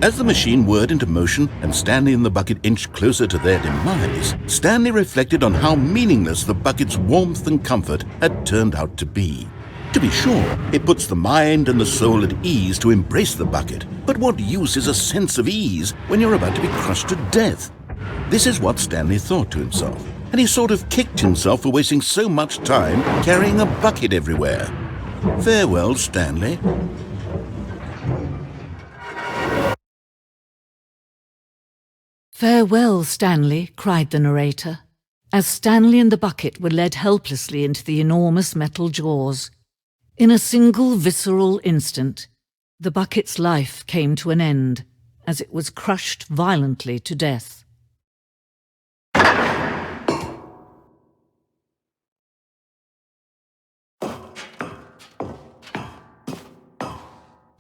As the machine whirred into motion and Stanley and the bucket inched closer to their demise, Stanley reflected on how meaningless the bucket's warmth and comfort had turned out to be. To be sure, it puts the mind and the soul at ease to embrace the bucket, but what use is a sense of ease when you're about to be crushed to death? This is what Stanley thought to himself, and he sort of kicked himself for wasting so much time carrying a bucket everywhere. Farewell, Stanley. "Farewell, Stanley," cried the narrator, as Stanley and the bucket were led helplessly into the enormous metal jaws. In a single visceral instant, the bucket's life came to an end as it was crushed violently to death.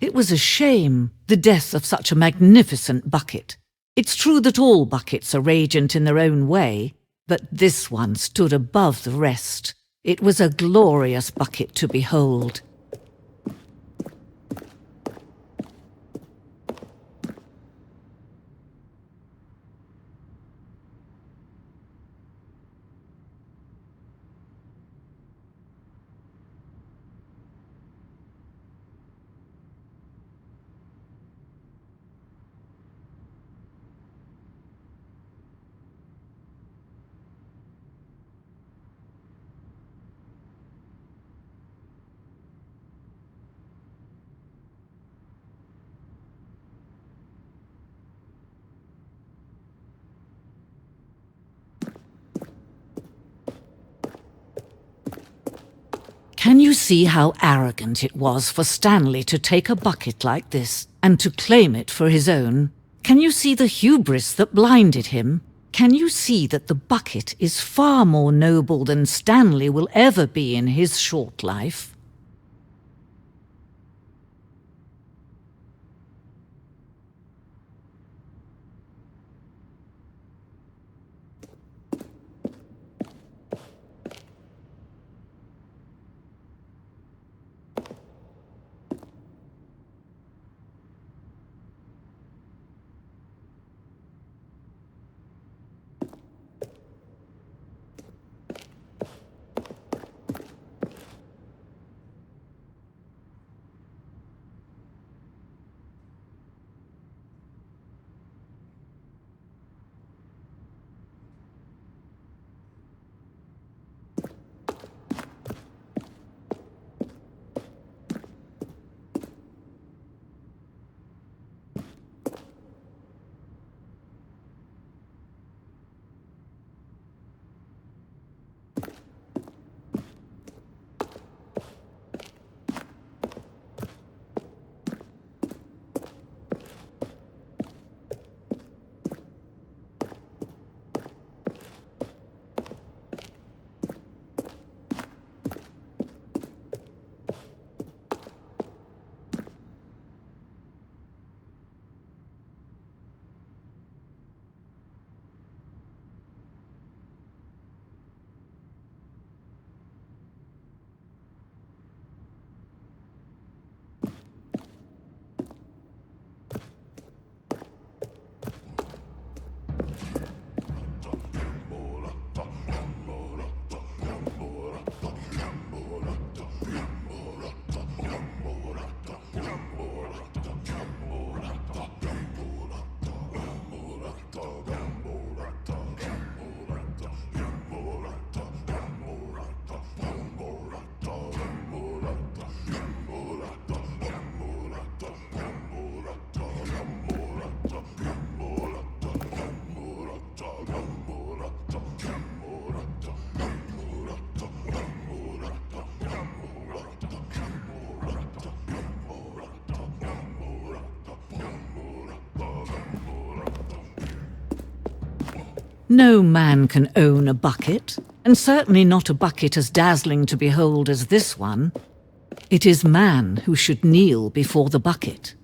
It was a shame, the death of such a magnificent bucket. It's true that all buckets are radiant in their own way, but this one stood above the rest. It was a glorious bucket to behold. Can you see how arrogant it was for Stanley to take a bucket like this and to claim it for his own? Can you see the hubris that blinded him? Can you see that the bucket is far more noble than Stanley will ever be in his short life? No man can own a bucket, and certainly not a bucket as dazzling to behold as this one. It is man who should kneel before the bucket.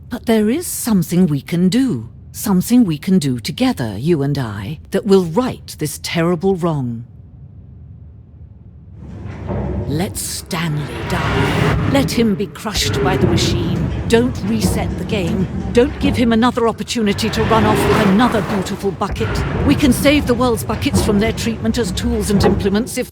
But there is something we can do. Something we can do together, you and I, that will right this terrible wrong. Let Stanley die. Let him be crushed by the machine. Don't reset the game. Don't give him another opportunity to run off with another beautiful bucket. We can save the world's buckets from their treatment as tools and implements if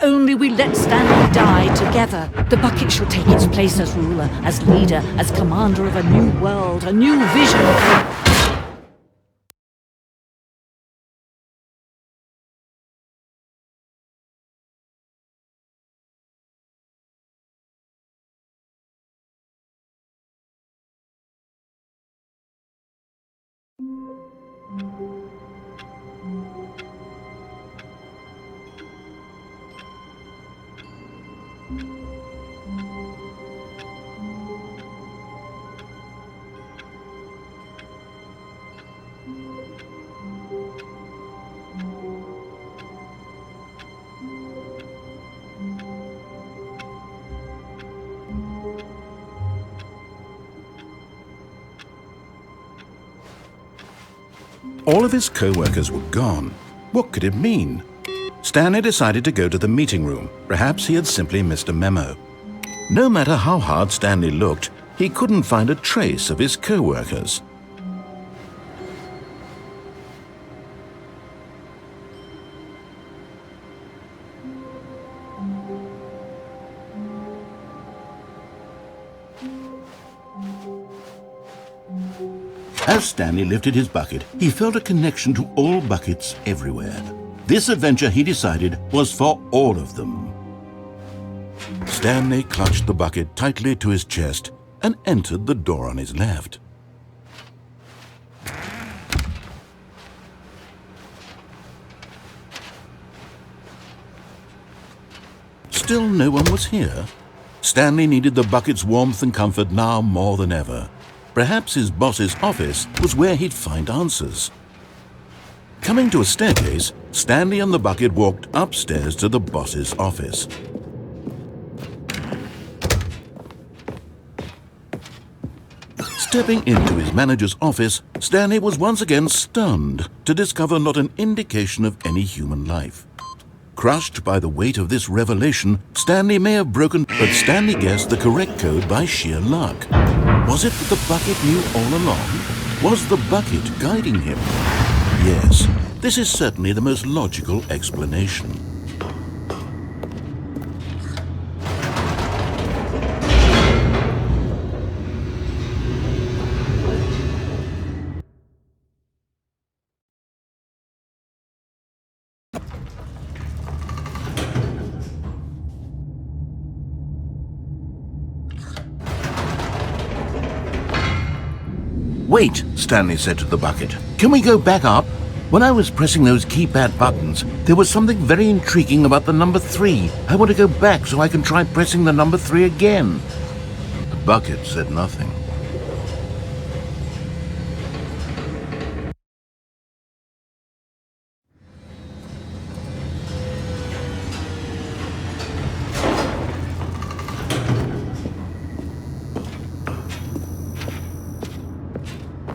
only we let Stanley die together. The bucket shall take its place as ruler, as leader, as commander of a new world, a new vision. All of his co-workers were gone. What could it mean? Stanley decided to go to the meeting room. Perhaps he had simply missed a memo. No matter how hard Stanley looked, he couldn't find a trace of his co-workers. As Stanley lifted his bucket, he felt a connection to all buckets everywhere. This adventure, he decided, was for all of them. Stanley clutched the bucket tightly to his chest and entered the door on his left. Still no one was here. Stanley needed the bucket's warmth and comfort now more than ever. Perhaps his boss's office was where he'd find answers. Coming to a staircase, Stanley and the bucket walked upstairs to the boss's office. Stepping into his manager's office, Stanley was once again stunned to discover not an indication of any human life. Crushed by the weight of this revelation, Stanley may have broken, but Stanley guessed the correct code by sheer luck. Was it that the bucket knew all along? Was the bucket guiding him? Yes, this is certainly the most logical explanation. Wait, Stanley said to the bucket. Can we go back up? When I was pressing those keypad buttons, there was something very intriguing about the number 3. I want to go back so I can try pressing the number 3 again. The bucket said nothing.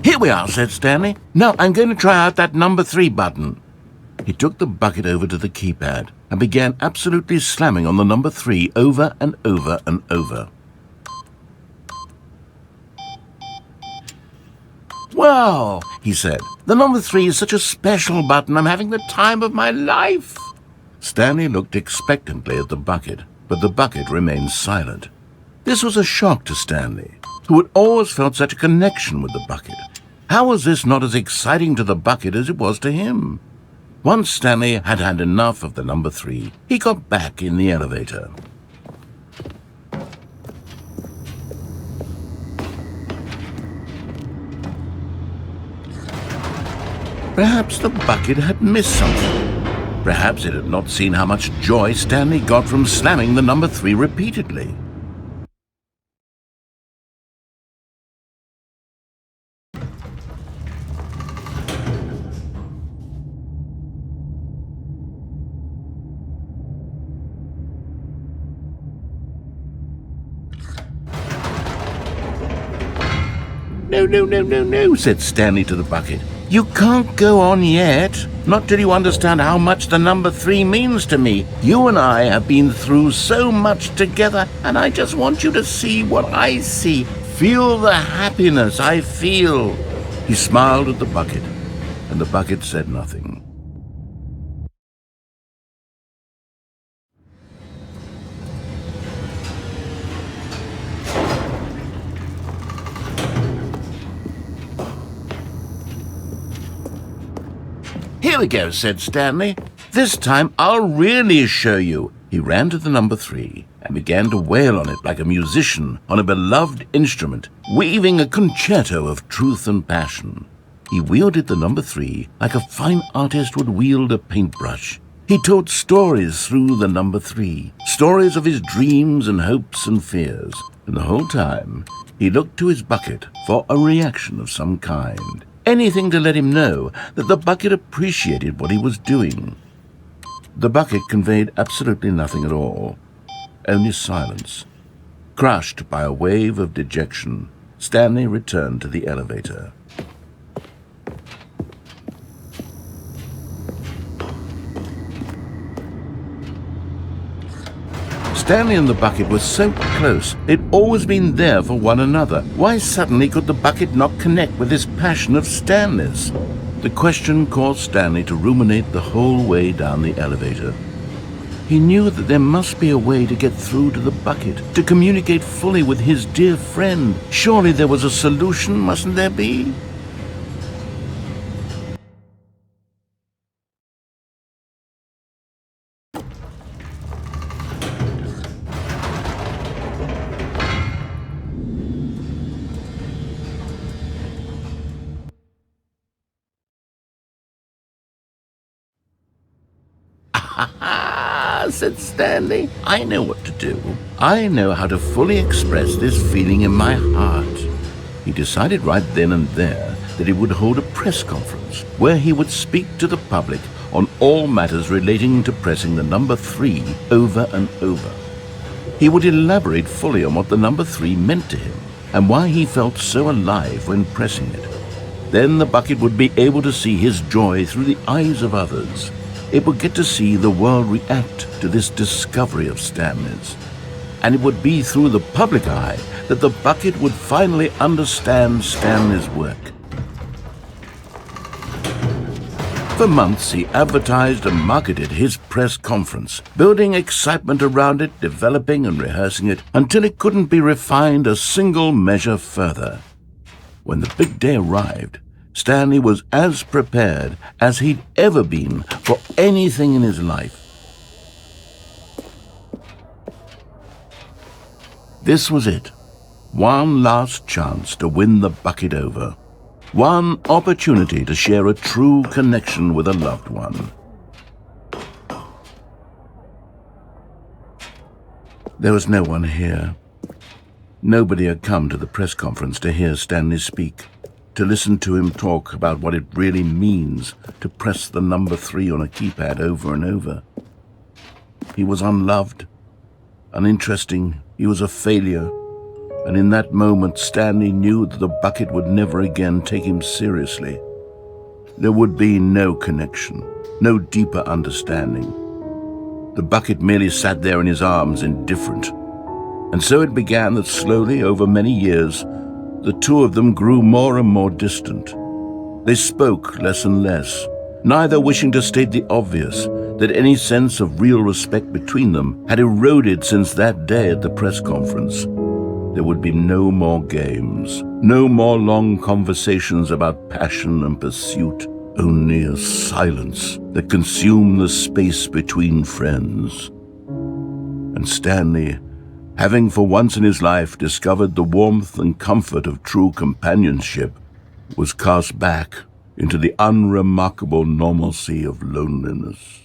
Here we are, said Stanley. Now I'm going to try out that number 3 button. He took the bucket over to the keypad and began absolutely slamming on the number 3 over and over and over. Wow, he said. The number 3 is such a special button. I'm having the time of my life. Stanley looked expectantly at the bucket, but the bucket remained silent. This was a shock to Stanley, who had always felt such a connection with the bucket. How was this not as exciting to the bucket as it was to him? Once Stanley had had enough of the number 3, he got back in the elevator. Perhaps the bucket had missed something. Perhaps it had not seen how much joy Stanley got from slamming the number 3 repeatedly. No, said Stanley to the bucket. You can't go on yet. Not till you understand how much the number 3 means to me. You and I have been through so much together, and I just want you to see what I see. Feel the happiness I feel. He smiled at the bucket, and the bucket said nothing. Here we go, said Stanley. This time I'll really show you. He ran to the number 3 and began to wail on it like a musician on a beloved instrument, weaving a concerto of truth and passion. He wielded the number 3 like a fine artist would wield a paintbrush. He told stories through the number 3, stories of his dreams and hopes and fears, and the whole time he looked to his bucket for a reaction of some kind. Anything to let him know that the bucket appreciated what he was doing. The bucket conveyed absolutely nothing at all, only silence. Crushed by a wave of dejection, Stanley returned to the elevator. Stanley and the bucket were so close. They'd always been there for one another. Why suddenly could the bucket not connect with this passion of Stanley's? The question caused Stanley to ruminate the whole way down the elevator. He knew that there must be a way to get through to the bucket, to communicate fully with his dear friend. Surely there was a solution, mustn't there be? Said Stanley. I know what to do. I know how to fully express this feeling in my heart. He decided right then and there that he would hold a press conference where he would speak to the public on all matters relating to pressing the number 3 over and over. He would elaborate fully on what the number 3 meant to him and why he felt so alive when pressing it. Then the bucket would be able to see his joy through the eyes of others. It would get to see the world react to this discovery of Stanley's. And it would be through the public eye that the bucket would finally understand Stanley's work. For months, he advertised and marketed his press conference, building excitement around it, developing and rehearsing it, until it couldn't be refined a single measure further. When the big day arrived, Stanley was as prepared as he'd ever been for anything in his life. This was it. One last chance to win the bucket over. One opportunity to share a true connection with a loved one. There was no one here. Nobody had come to the press conference to hear Stanley speak, to listen to him talk about what it really means to press the number 3 on a keypad over and over. He was unloved, uninteresting, he was a failure, and in that moment Stanley knew that the bucket would never again take him seriously. There would be no connection, no deeper understanding. The bucket merely sat there in his arms, indifferent. And so it began that slowly, over many years, the two of them grew more and more distant. They spoke less and less, neither wishing to state the obvious, that any sense of real respect between them had eroded since that day at the press conference. There would be no more games, no more long conversations about passion and pursuit. only a silence that consumed the space between friends. And Stanley, having for once in his life discovered the warmth and comfort of true companionship, was cast back into the unremarkable normalcy of loneliness.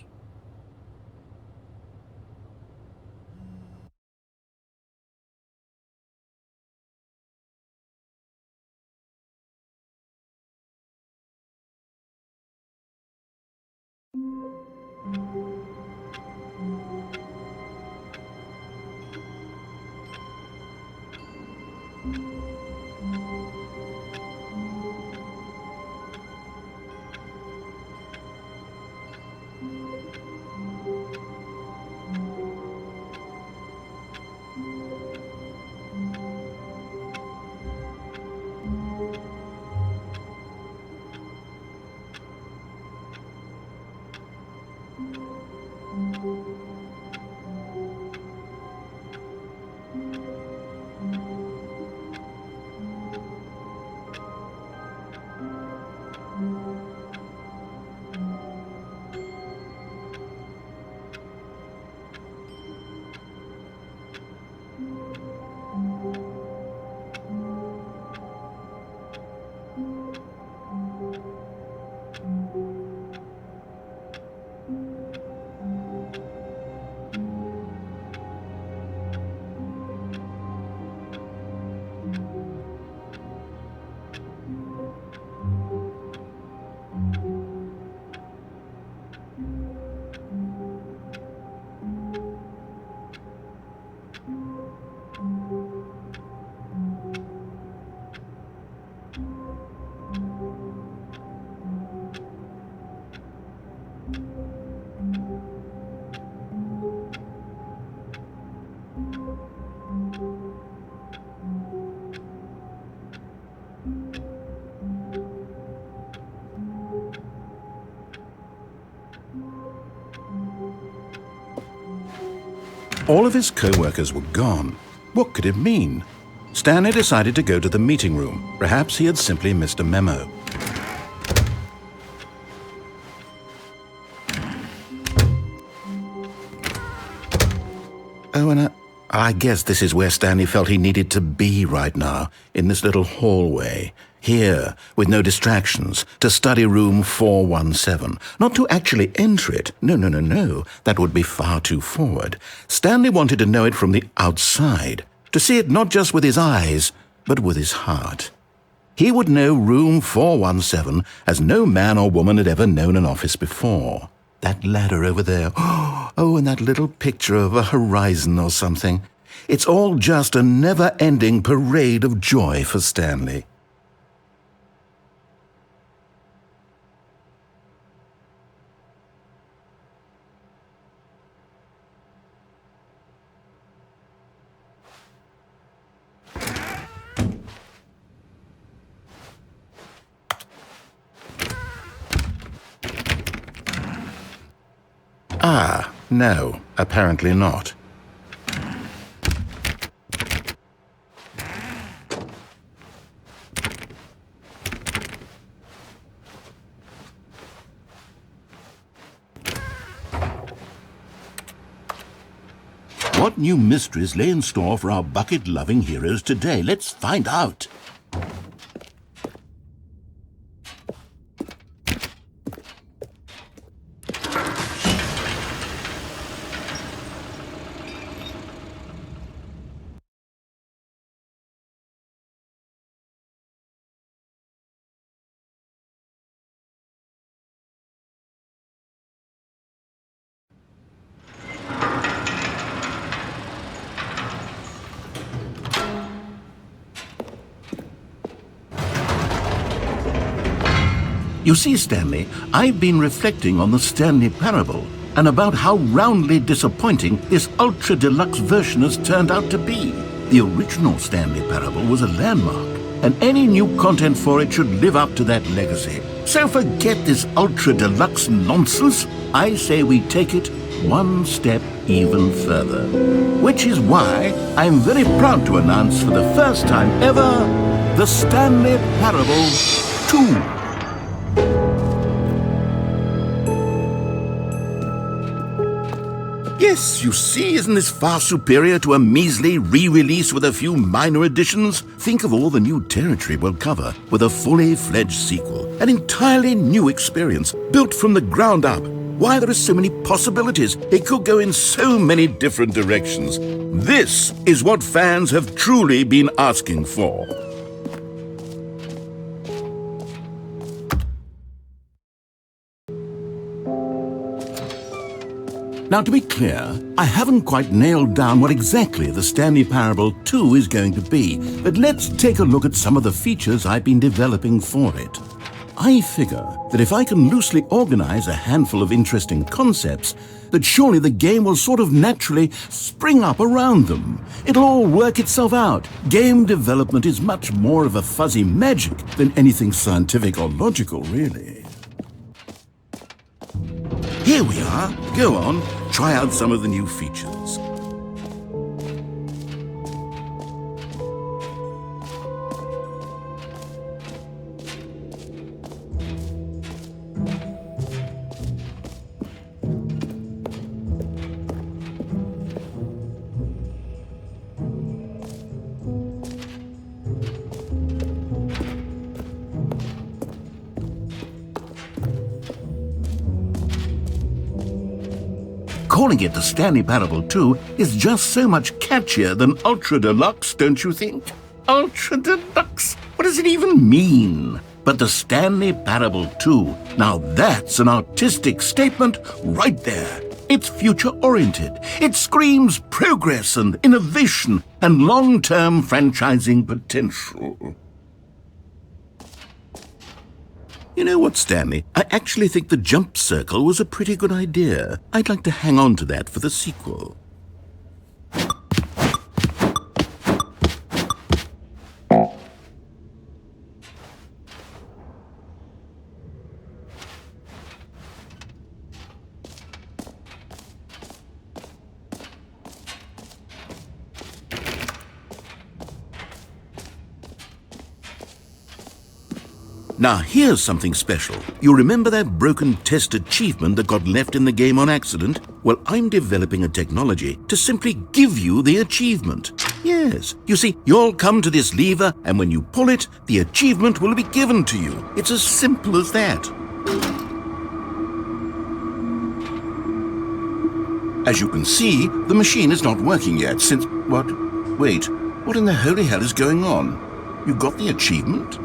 All of his co-workers were gone. What could it mean? Stanley decided to go to the meeting room. Perhaps he had simply missed a memo. Oh, and I guess this is where Stanley felt he needed to be right now, in this little hallway. Here, with no distractions, to study room 417. Not to actually enter it. No. That would be far too forward. Stanley wanted to know it from the outside. To see it not just with his eyes, but with his heart. He would know room 417 as no man or woman had ever known an office before. That ladder over there. Oh, and that little picture of a horizon or something. It's all just a never-ending parade of joy for Stanley. Ah, no, apparently not. What new mysteries lay in store for our bucket-loving heroes today? Let's find out. You see, Stanley, I've been reflecting on the Stanley Parable and about how roundly disappointing this ultra-deluxe version has turned out to be. The original Stanley Parable was a landmark, and any new content for it should live up to that legacy. So forget this ultra-deluxe nonsense. I say we take it one step even further. Which is why I'm very proud to announce for the first time ever, the Stanley Parable 2. Yes, you see, isn't this far superior to a measly re-release with a few minor additions? Think of all the new territory we'll cover with a fully fledged sequel. An entirely new experience, built from the ground up. Why, there are so many possibilities. It could go in so many different directions. This is what fans have truly been asking for. Now, to be clear, I haven't quite nailed down what exactly the Stanley Parable 2 is going to be, but let's take a look at some of the features I've been developing for it. I figure that if I can loosely organize a handful of interesting concepts, that surely the game will sort of naturally spring up around them. It'll all work itself out. Game development is much more of a fuzzy magic than anything scientific or logical, really. Here we are. Go on, try out some of the new features. Calling it the Stanley Parable 2 is just so much catchier than Ultra Deluxe, don't you think? Ultra Deluxe? What does it even mean? But the Stanley Parable 2, now that's an artistic statement right there. It's future-oriented. It screams progress and innovation and long-term franchising potential. You know what, Stanley? I actually think the jump circle was a pretty good idea. I'd like to hang on to that for the sequel. Now, here's something special. You remember that broken test achievement that got left in the game on accident? Well, I'm developing a technology to simply give you the achievement. Yes, you see, you'll come to this lever, and when you pull it, the achievement will be given to you. It's as simple as that. As you can see, the machine is not working yet since... What? Wait, what in the holy hell is going on? You got the achievement?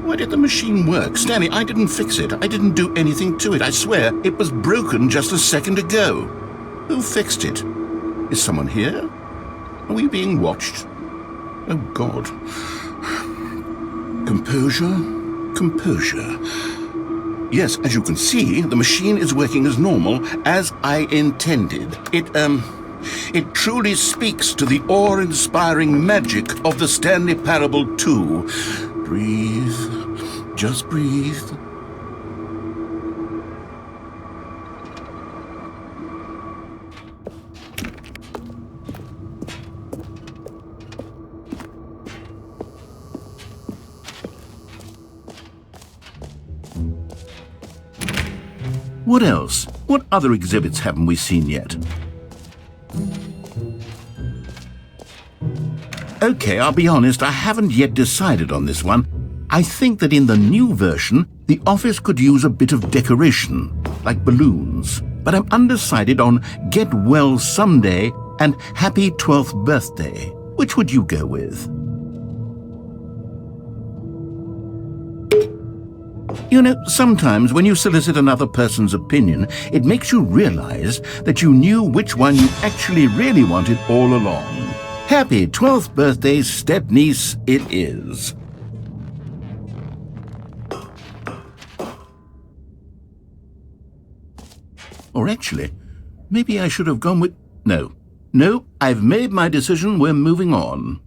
Why did the machine work? Stanley, I didn't fix it. I didn't do anything to it. I swear, it was broken just a second ago. Who fixed it? Is someone here? Are we being watched? Oh, God. Composure, composure. Yes, as you can see, the machine is working as normal, as I intended. It truly speaks to the awe-inspiring magic of the Stanley Parable 2. Breathe. Just breathe. What else? What other exhibits haven't we seen yet? Okay, I'll be honest, I haven't yet decided on this one. I think that in the new version, the office could use a bit of decoration, like balloons. But I'm undecided on Get Well Someday and Happy 12th Birthday. Which would you go with? You know, sometimes when you solicit another person's opinion, it makes you realize that you knew which one you actually really wanted all along. Happy 12th birthday, step-niece, it is. Or actually, maybe I should have gone with... No, I've made my decision, we're moving on.